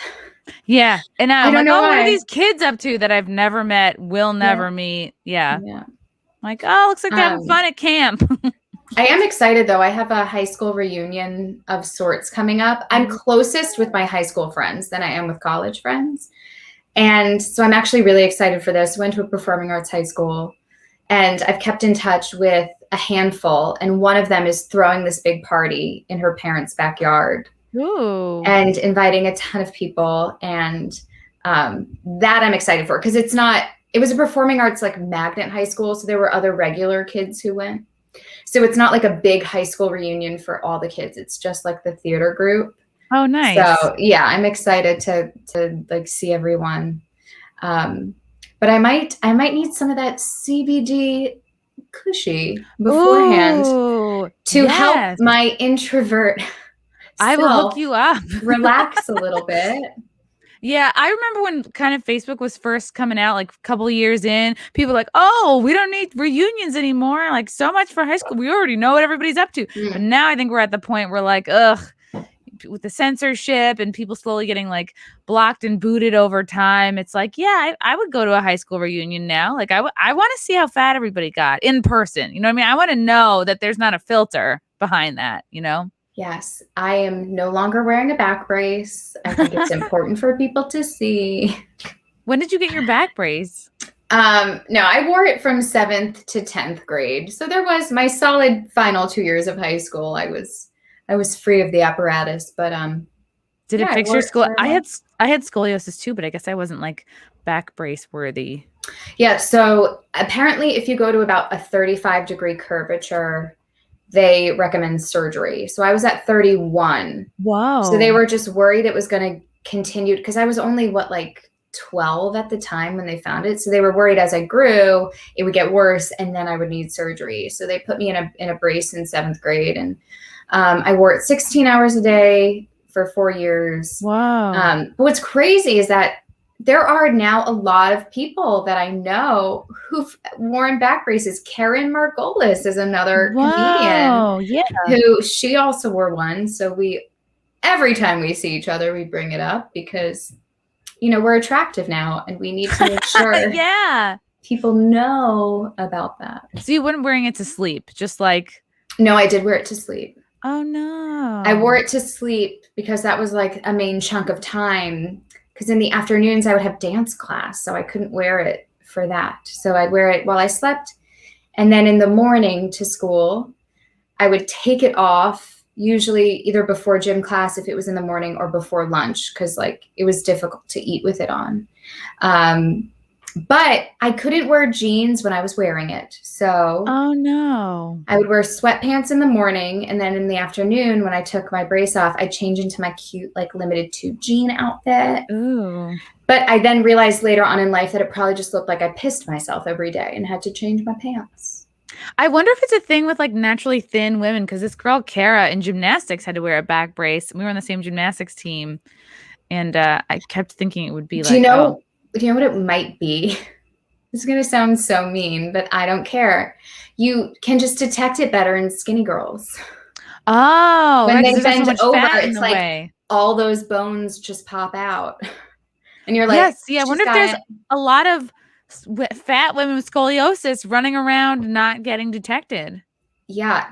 Yeah. And I'm like, oh, what are these kids up to that I've never met, will never meet? Yeah. Like, oh, looks like they're having fun at camp. I am excited, though. I have a high school reunion of sorts coming up. I'm closest with my high school friends than I am with college friends. And so I'm actually really excited for this. I went to a performing arts high school, and I've kept in touch with a handful. And one of them is throwing this big party in her parents' backyard. Ooh. And inviting a ton of people. And that I'm excited for, because it was a performing arts like magnet high school. So there were other regular kids who went. So it's not like a big high school reunion for all the kids. It's just like the theater group. Oh, nice. So yeah, I'm excited to like see everyone. But I might need some of that CBD cushy beforehand to help my introvert I will hook you up. relax a little bit. Yeah, I remember when kind of Facebook was first coming out, like a couple of years in, people were like, oh, we don't need reunions anymore. Like, so much for high school. We already know what everybody's up to. But now I think we're at the point where like, ugh, with the censorship and people slowly getting like blocked and booted over time. It's like, yeah, I would go to a high school reunion now. Like I want to see how fat everybody got in person. You know what I mean? I want to know that there's not a filter behind that, you know? Yes, I am no longer wearing a back brace. I think it's important for people to see. When did you get your back brace? No, I wore it from 7th to 10th grade. So there was my solid final 2 years of high school. I was free of the apparatus, but did it fix your school? I had scoliosis too, but I guess I wasn't like back brace worthy. Yeah, so apparently if you go to about a 35-degree curvature, they recommend surgery. So I was at 31. Whoa. So they were just worried it was going to continue because I was only like 12 at the time when they found it. So they were worried as I grew, it would get worse and then I would need surgery. So they put me in a brace in 7th grade and I wore it 16 hours a day for 4 years. Wow. But what's crazy is that there are now a lot of people that I know who've worn back braces. Karen Margolis is another comedian who she also wore one. So every time we see each other, we bring it up because, you know, we're attractive now and we need to make sure people know about that. So you weren't wearing it to sleep, just like... No, I did wear it to sleep. Oh, no. I wore it to sleep because that was like a main chunk of time. Because in the afternoons, I would have dance class, so I couldn't wear it for that. So I'd wear it while I slept. And then in the morning to school, I would take it off, usually either before gym class, if it was in the morning, or before lunch, because like it was difficult to eat with it on. But I couldn't wear jeans when I was wearing it. So oh no, I would wear sweatpants in the morning. And then in the afternoon, when I took my brace off, I'd change into my cute, like limited tube jean outfit. Ooh. But I then realized later on in life that it probably just looked like I pissed myself every day and had to change my pants. I wonder if it's a thing with like naturally thin women, because this girl, Kara, in gymnastics had to wear a back brace. We were on the same gymnastics team. And I kept thinking it would be Do you know what it might be? It's going to sound so mean, but I don't care. You can just detect it better in skinny girls. Oh, when they bend over, it's like all those bones just pop out. And you're like, yes, yeah. I wonder if there's a lot of fat women with scoliosis running around not getting detected. Yeah,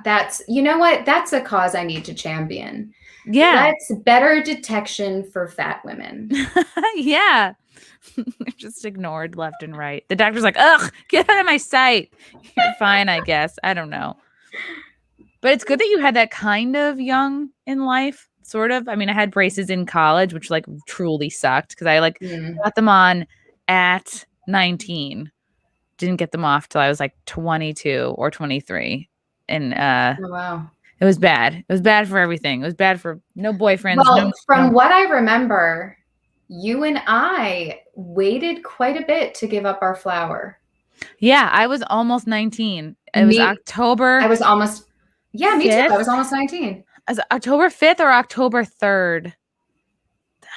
you know what? That's a cause I need to champion. Yeah. That's better detection for fat women. Yeah. Just ignored left and right. The doctor's like, ugh, get out of my sight. You're fine, I guess. I don't know. But it's good that you had that kind of young in life, sort of. I mean, I had braces in college, which like truly sucked because I like got them on at 19. Didn't get them off till I was like 22 or 23. And oh, wow. It was bad. It was bad for everything. It was bad for no boyfriends. Well, from what I remember, you and I waited quite a bit to give up our flower. Yeah, I was almost 19. It was October. I was almost, yeah, me 5th? Too. I was almost 19. Was it October 5th or October 3rd?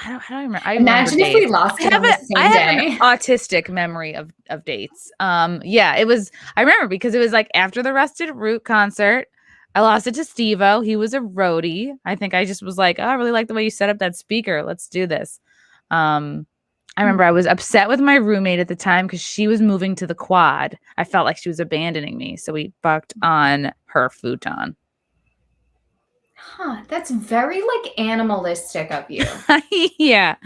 I don't remember. Imagine if we lost it on the same day. I have an autistic memory of dates. Yeah, it was. I remember because it was like after the Rusted Root concert. I lost it to Steve-O. He was a roadie. I think I just was like, oh, I really like the way you set up that speaker. Let's do this. I remember I was upset with my roommate at the time because she was moving to the quad. I felt like she was abandoning me. So we bucked on her futon. Huh. That's very like animalistic of you. Yeah.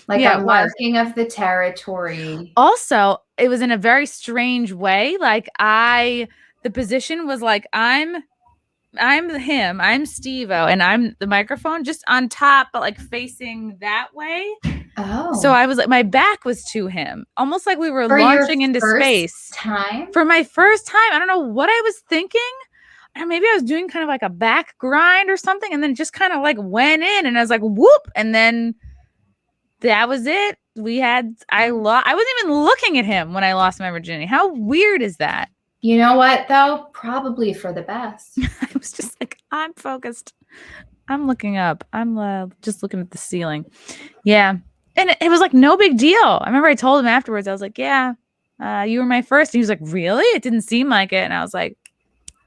Like a marking of the territory. Also, it was in a very strange way. Like the position was like, I'm him, I'm Steve-O, and I'm the microphone just on top, but like facing that way. Oh. So I was like, my back was to him, almost like we were launching into space. For my first time. I don't know what I was thinking. And maybe I was doing kind of like a back grind or something, and then just kind of like went in, and I was like, whoop, and then that was it. I wasn't even looking at him when I lost my virginity. How weird is that? You know what, though? Probably for the best. I was just like, I'm focused. I'm looking up. I'm just looking at the ceiling. Yeah. And it was like no big deal. I remember I told him afterwards, I was like, yeah, you were my first. And he was like, really? It didn't seem like it. And I was like,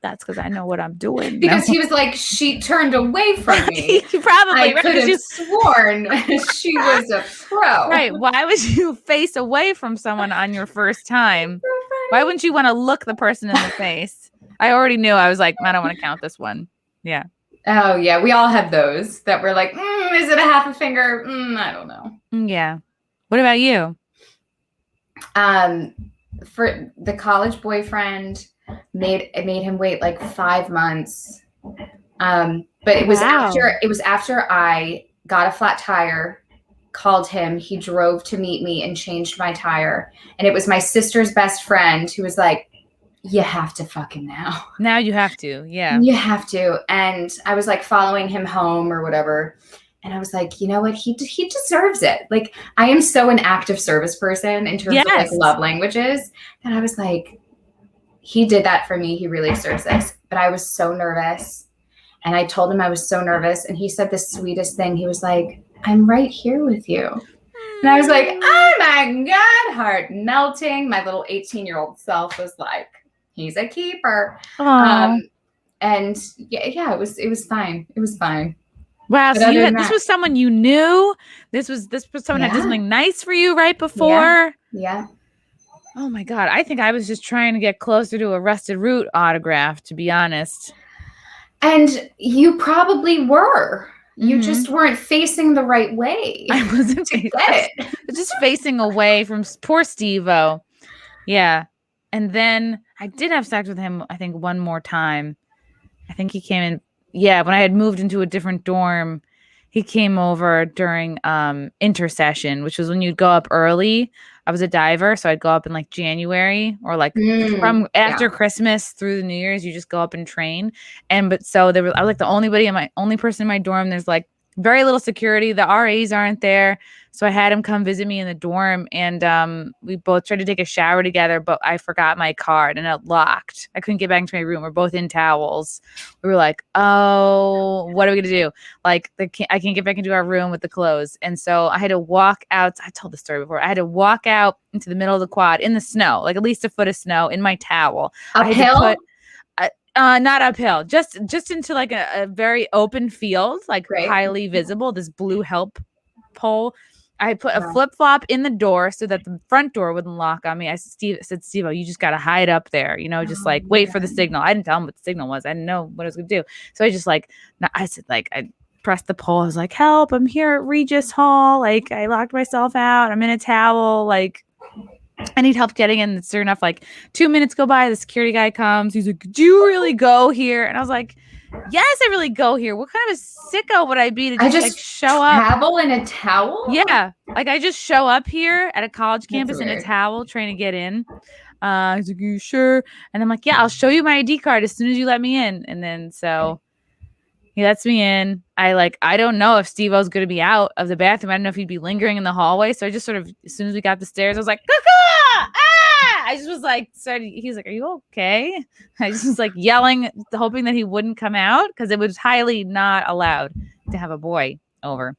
that's because I know what I'm doing. Because he was like, she turned away from me. Probably. I could have sworn she was a pro. Right. Why would you face away from someone on your first time? Why wouldn't you want to look the person in the face? I already knew. I was like, I don't want to count this one. Yeah. Oh, yeah. We all have those that we're like, is it a half a finger? I don't know. Yeah. What about you? For the college boyfriend, made him wait like 5 months. But it was after I got a flat tire, called him, he drove to meet me and changed my tire. And it was my sister's best friend who was like, you have to fucking now. Now you have to. Yeah. You have to. And I was like following him home or whatever. And I was like, you know what? He deserves it. Like, I am so an active service person in terms of like love languages. And I was like, he did that for me. He really deserves this. But I was so nervous. And I told him I was so nervous. And he said the sweetest thing. He was like, I'm right here with you. And I was like, oh my God, heart melting. My little 18-year-old self was like, he's a keeper. And yeah, it was fine. It was fine. Wow. So this was someone you knew. This was someone that did something nice for you right before. Yeah. Oh my God. I think I was just trying to get closer to a Rusted Root autograph, to be honest. And you probably were. You just weren't facing the right way. I wasn't just facing away from poor Steve-O. Yeah. And then I did have sex with him, I think, one more time. I think he came in. Yeah, when I had moved into a different dorm, he came over during intersession, which was when you'd go up early. I was a diver, so I'd go up in like January or like from after Christmas through the New Year's. You just go up and train. I was like the only person in my dorm. There's like very little security. The RAs aren't there. So I had him come visit me in the dorm, and we both tried to take a shower together, but I forgot my card and it locked. I couldn't get back into my room. We're both in towels. We were like, oh, what are we going to do? Like, I can't get back into our room with the clothes. And so I had to walk out. I told the story before. I had to walk out into the middle of the quad in the snow, like at least a foot of snow in my towel. Uphill? Not uphill, just into like a very open field, like highly visible, this blue help pole. I put a flip-flop in the door so that the front door wouldn't lock on me. I said, Steve-O, you just got to hide up there, just like wait for the signal. I didn't tell him what the signal was. I didn't know what I was going to do. So I pressed the pole. I was like, help, I'm here at Regis Hall. Like, I locked myself out. I'm in a towel. Like, I need help getting in. And sure enough, like 2 minutes go by. The security guy comes. He's like, do you really go here? And I was like, yes, I really go here. What kind of a sicko would I be to just like show up? Travel in a towel? Yeah. Like I just show up here at a college campus in a towel trying to get in. He's like, are you sure? And I'm like, yeah, I'll show you my ID card as soon as you let me in. And then so he lets me in. I don't know if Steve-O's going to be out of the bathroom. I don't know if he'd be lingering in the hallway. So I just sort of, as soon as we got the stairs, I was like, ah! I just was like, he's like, are you okay? I just was like yelling, hoping that he wouldn't come out because it was highly not allowed to have a boy over.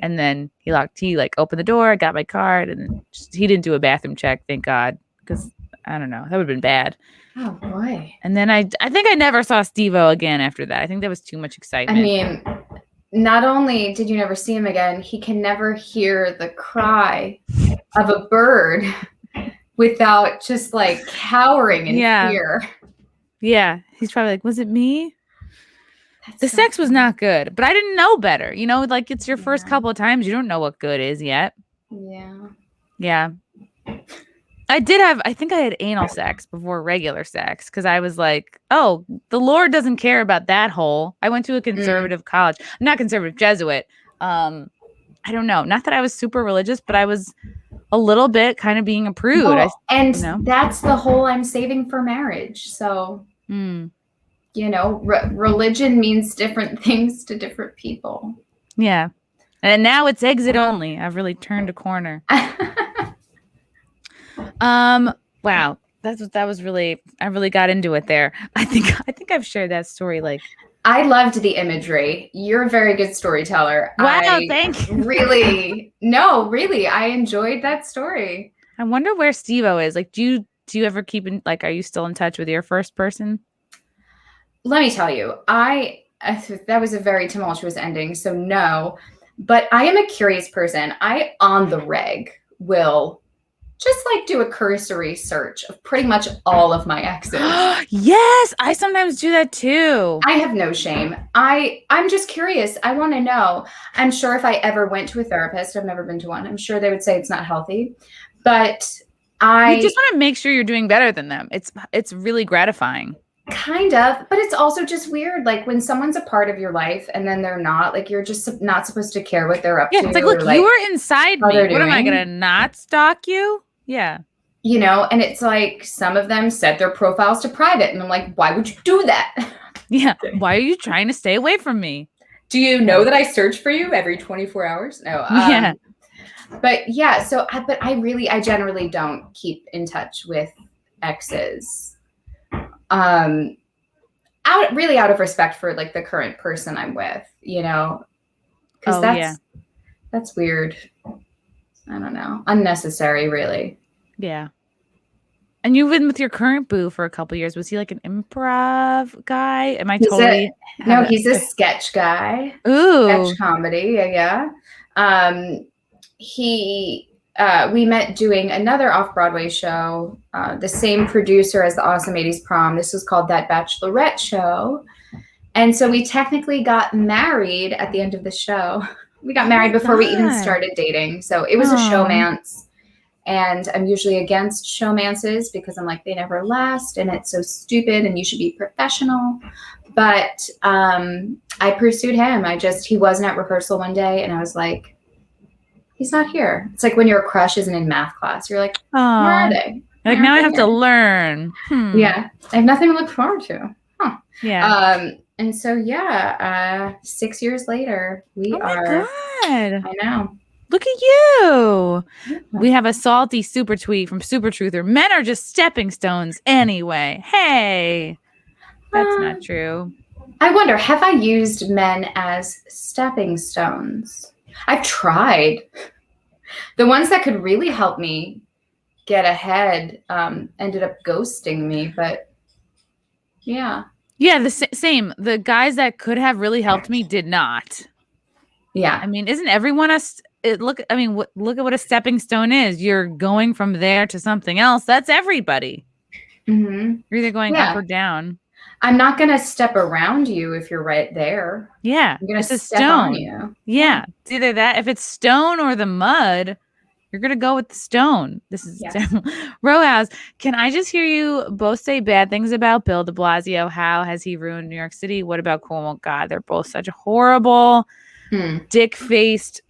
And then he opened the door, got my card, and he didn't do a bathroom check, thank God, because I don't know, that would have been bad. Oh boy. And then I think I never saw Steve-O again after that. I think that was too much excitement. I mean, not only did you never see him again, he can never hear the cry of a bird without just like cowering in fear. Yeah. He's probably like, was it me? The sex was not good, but I didn't know better. Like it's your first couple of times. You don't know what good is yet. Yeah. Yeah. I think I had anal sex before regular sex because I was like, oh, the Lord doesn't care about that hole. I went to a conservative college. I'm not conservative, Jesuit. I don't know. Not that I was super religious, but I was a little bit kind of being a prude. That's the whole I'm saving for marriage. So, religion means different things to different people. Yeah. And now it's exit only. I've really turned a corner. Wow. that was really, I really got into it there. I think I've shared that story like. I loved the imagery. You're a very good storyteller. Wow, thank you. Really, I enjoyed that story. I wonder where Steve-O is. Like, do you ever keep in, like, are you still in touch with your first person? Let me tell you, that was a very tumultuous ending, so no. But I am a curious person. I, on the reg, will just like do a cursory search of pretty much all of my exes. Yes, I sometimes do that too. I have no shame. I'm just curious. I want to know. I'm sure if I ever went to a therapist, I've never been to one, I'm sure they would say it's not healthy. But you just want to make sure you're doing better than them. It's really gratifying. Kind of, but it's also just weird. Like when someone's a part of your life and then they're not, like you're just not supposed to care what they're up to. Yeah, it's like, look, you were inside me. What am I going to not stalk you? Yeah. You know, and it's like some of them set their profiles to private. And I'm like, why would you do that? Yeah. Why are you trying to stay away from me? Do you know that I search for you every 24 hours? No. Yeah. But yeah, but I generally don't keep in touch with exes. Out of respect for like the current person I'm with, you know, because that's weird. I don't know. Unnecessary, really. Yeah. And you've been with your current boo for a couple of years. Was he like an improv guy? Am I totally? No, he's a sketch guy. Ooh. Sketch comedy. Yeah. We met doing another off-Broadway show, the same producer as the Awesome 80s Prom. This was called That Bachelorette Show. And so we technically got married at the end of the show. We got married before we even started dating. So it was a showmance. And I'm usually against showmances because I'm like, they never last and it's so stupid and you should be professional. But I pursued him. He wasn't at rehearsal one day and I was like, he's not here. It's like when your crush isn't in math class. You're like, where are they? Like, now I have to learn. Yeah. I have nothing to look forward to. Huh. Yeah. And so, 6 years later, we are. God. I know. Look at you. Yeah. We have a salty super tweet from Super Truther. Men are just stepping stones anyway. Hey. That's not true. I wonder, have I used men as stepping stones? I've tried. The ones that could really help me get ahead ended up ghosting me, but yeah. Yeah, the same. The guys that could have really helped me did not. Yeah. I mean, isn't everyone look at what a stepping stone is. You're going from there to something else. That's everybody. Mm-hmm. You're either going up or down. I'm not going to step around you if you're right there. Yeah. I'm going to step on you. Yeah. It's either that. If it's stone or the mud, you're going to go with the stone. This is Roaz. Can I just hear you both say bad things about Bill de Blasio? How has he ruined New York City? What about Cuomo? God, they're both such horrible, dick-faced,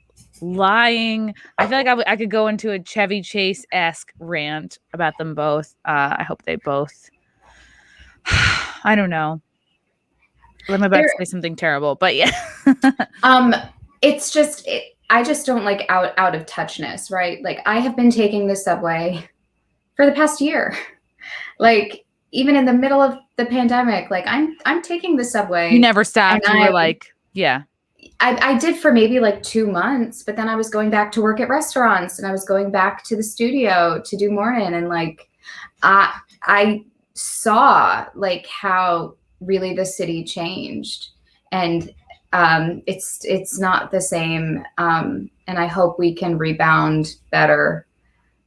lying. I feel like I could go into a Chevy Chase-esque rant about them both. I hope they both... I don't know. I'm about to say something terrible, but yeah. It's just... I just don't like out of touchness, right? Like I have been taking the subway for the past year. Like even in the middle of the pandemic, like I'm taking the subway. You never stopped. You were like, yeah. I did for maybe like 2 months, but then I was going back to work at restaurants and I was going back to the studio to do Mornin, and like I saw like how really the city changed, and it's not the same, and I hope we can rebound better,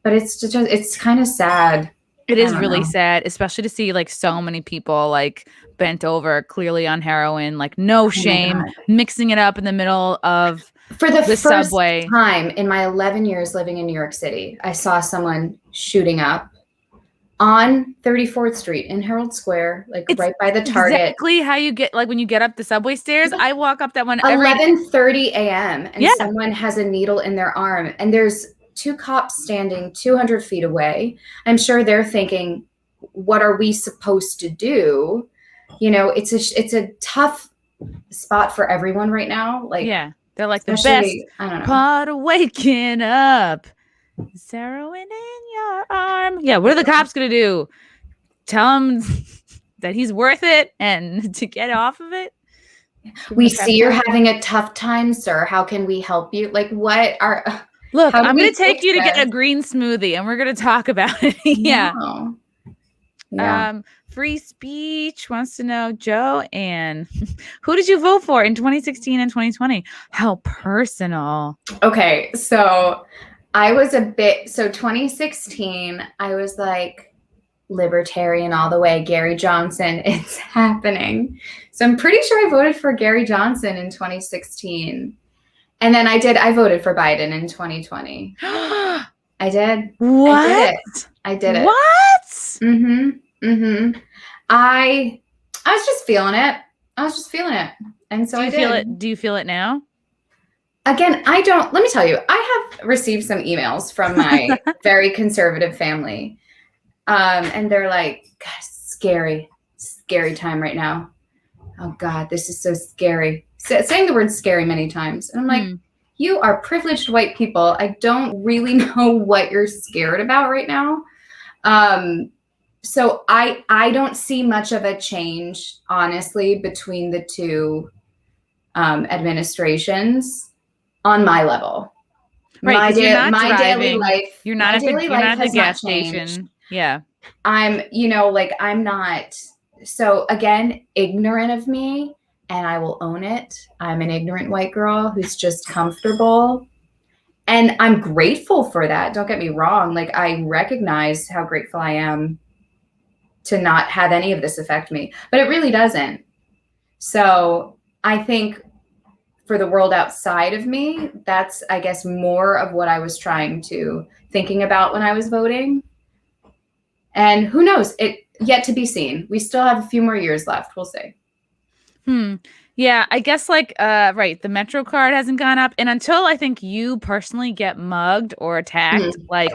but it's kind of sad. It is really sad, especially to see like so many people like bent over, clearly on heroin, like no shame, mixing it up in the middle of the first subway. Time in my 11 years living in New York City, I saw someone shooting up on 34th Street in Herald Square, like right by the Target. Exactly how you get, like when you get up the subway stairs. I walk up that one 11:30 a.m. and someone has a needle in their arm, and there's 2 cops standing 200 feet away. I'm sure they're thinking, what are we supposed to do? You know, it's a tough spot for everyone right now. Like, they're like the best part of waking up. Is heroin in firearm. Yeah, what are the cops going to do? Tell him that he's worth it and to get off of it? We see you're having a tough time, sir. How can we help you? Like, what are... Look, I'm going to take you to get a green smoothie and we're going to talk about it. Yeah. No. Yeah. Free speech wants to know, Joanne, who did you vote for in 2016 and 2020? How personal. Okay, so I was a bit, so 2016, I was like libertarian all the way, Gary Johnson, it's happening. So I'm pretty sure I voted for Gary Johnson in 2016. And then I voted for Biden in 2020. I did. What? I did it. What? I was just feeling it. And so I did. Do you feel it now? Again, let me tell you, I have received some emails from my very conservative family. And they're like, God, scary time right now. Oh God, this is so scary. Saying the word scary many times. And I'm like, you are privileged white people. I don't really know what you're scared about right now. So I don't see much of a change, honestly, between the two administrations on my level. Right, my daily life. You're not at the gas station. Yeah. I'm not. So again, ignorant of me, and I will own it. I'm an ignorant white girl who's just comfortable. And I'm grateful for that. Don't get me wrong. Like, I recognize how grateful I am to not have any of this affect me, but it really doesn't. So I think for the world outside of me, that's, I guess, more of what I was thinking about when I was voting. And who knows? It yet to be seen. We still have a few more years left. We'll see. Yeah, I guess right. The Metro card hasn't gone up. And until I think you personally get mugged or attacked, like,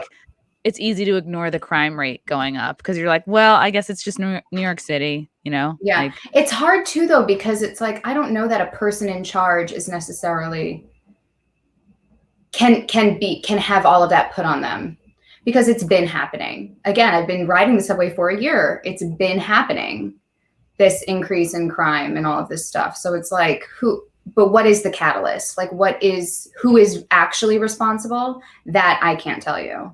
it's easy to ignore the crime rate going up because you're like, well, I guess it's just New York City, you know? Yeah. Like, it's hard too, though, because it's like, I don't know that a person in charge is necessarily can have all of that put on them, because it's been happening. Again, I've been riding the subway for a year. It's been happening, this increase in crime and all of this stuff. So it's like, but what is the catalyst? Like, who is actually responsible? That I can't tell you.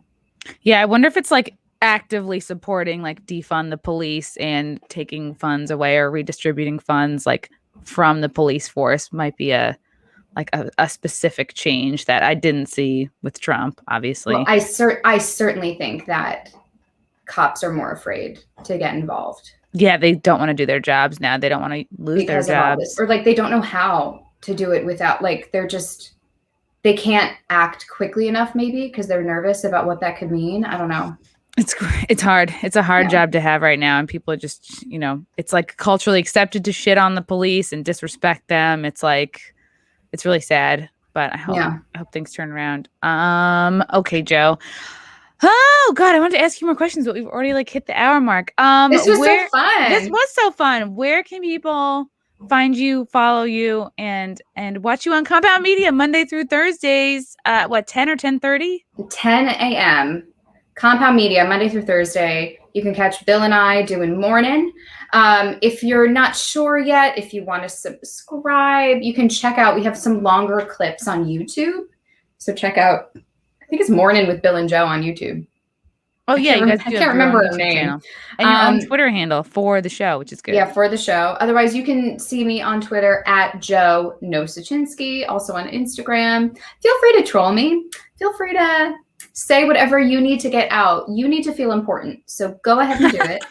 Yeah, I wonder if it's like actively supporting, like, defund the police and taking funds away or redistributing funds like from the police force might be a specific change that I didn't see with Trump, obviously. Well, I certainly think that cops are more afraid to get involved. Yeah, they don't want to do their jobs now. They don't want to lose their jobs. Or like, they don't know how to do it without, like, they can't act quickly enough, maybe because they're nervous about what that could mean. I don't know. It's hard. It's a hard job to have right now. And people are just, it's like culturally accepted to shit on the police and disrespect them. It's like, it's really sad, but I hope things turn around. Okay, Joe. Oh God, I wanted to ask you more questions, but we've already hit the hour mark. This was so fun. This was so fun. Where can people find you, follow you, and watch you on Compound Media Monday through Thursdays at 10 or 10:30? 10 a.m. Compound Media Monday through Thursday. You can catch Bill and I doing Mornin. If you're not sure yet, if you want to subscribe, you can check out, we have some longer clips on YouTube. So check out, I think it's Mornin with Bill and Joe on YouTube. Oh, yeah. I can't remember her name. Channel. And your own Twitter handle for the show, which is good. Yeah, for the show. Otherwise, you can see me on Twitter at Joanne Nosuchinsky, also on Instagram. Feel free to troll me. Feel free to say whatever you need to get out. You need to feel important. So go ahead and do it.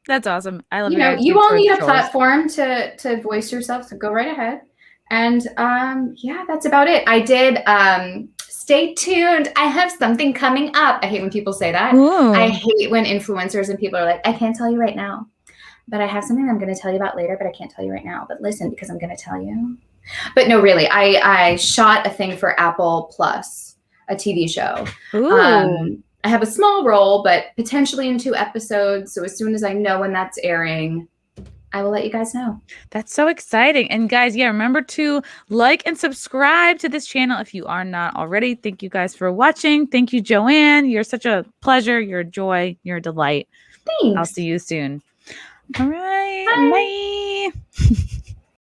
That's awesome. I love you all need a platform to voice yourself, so go right ahead. And that's about it. I did stay tuned. I have something coming up. I hate when people say that. Ooh. I hate when influencers and people are like, I can't tell you right now, but I have something I'm going to tell you about later, but I can't tell you right now. But listen, because I'm going to tell you. But no, really, I shot a thing for Apple Plus, a TV show. Ooh. I have a small role, but potentially in 2 episodes. So as soon as I know when that's airing, I will let you guys know. That's so exciting. And guys, yeah, remember to like and subscribe to this channel if you are not already. Thank you guys for watching. Thank you, Joanne. You're such a pleasure. You're a joy. You're a delight. Thanks. I'll see you soon. All right. Bye.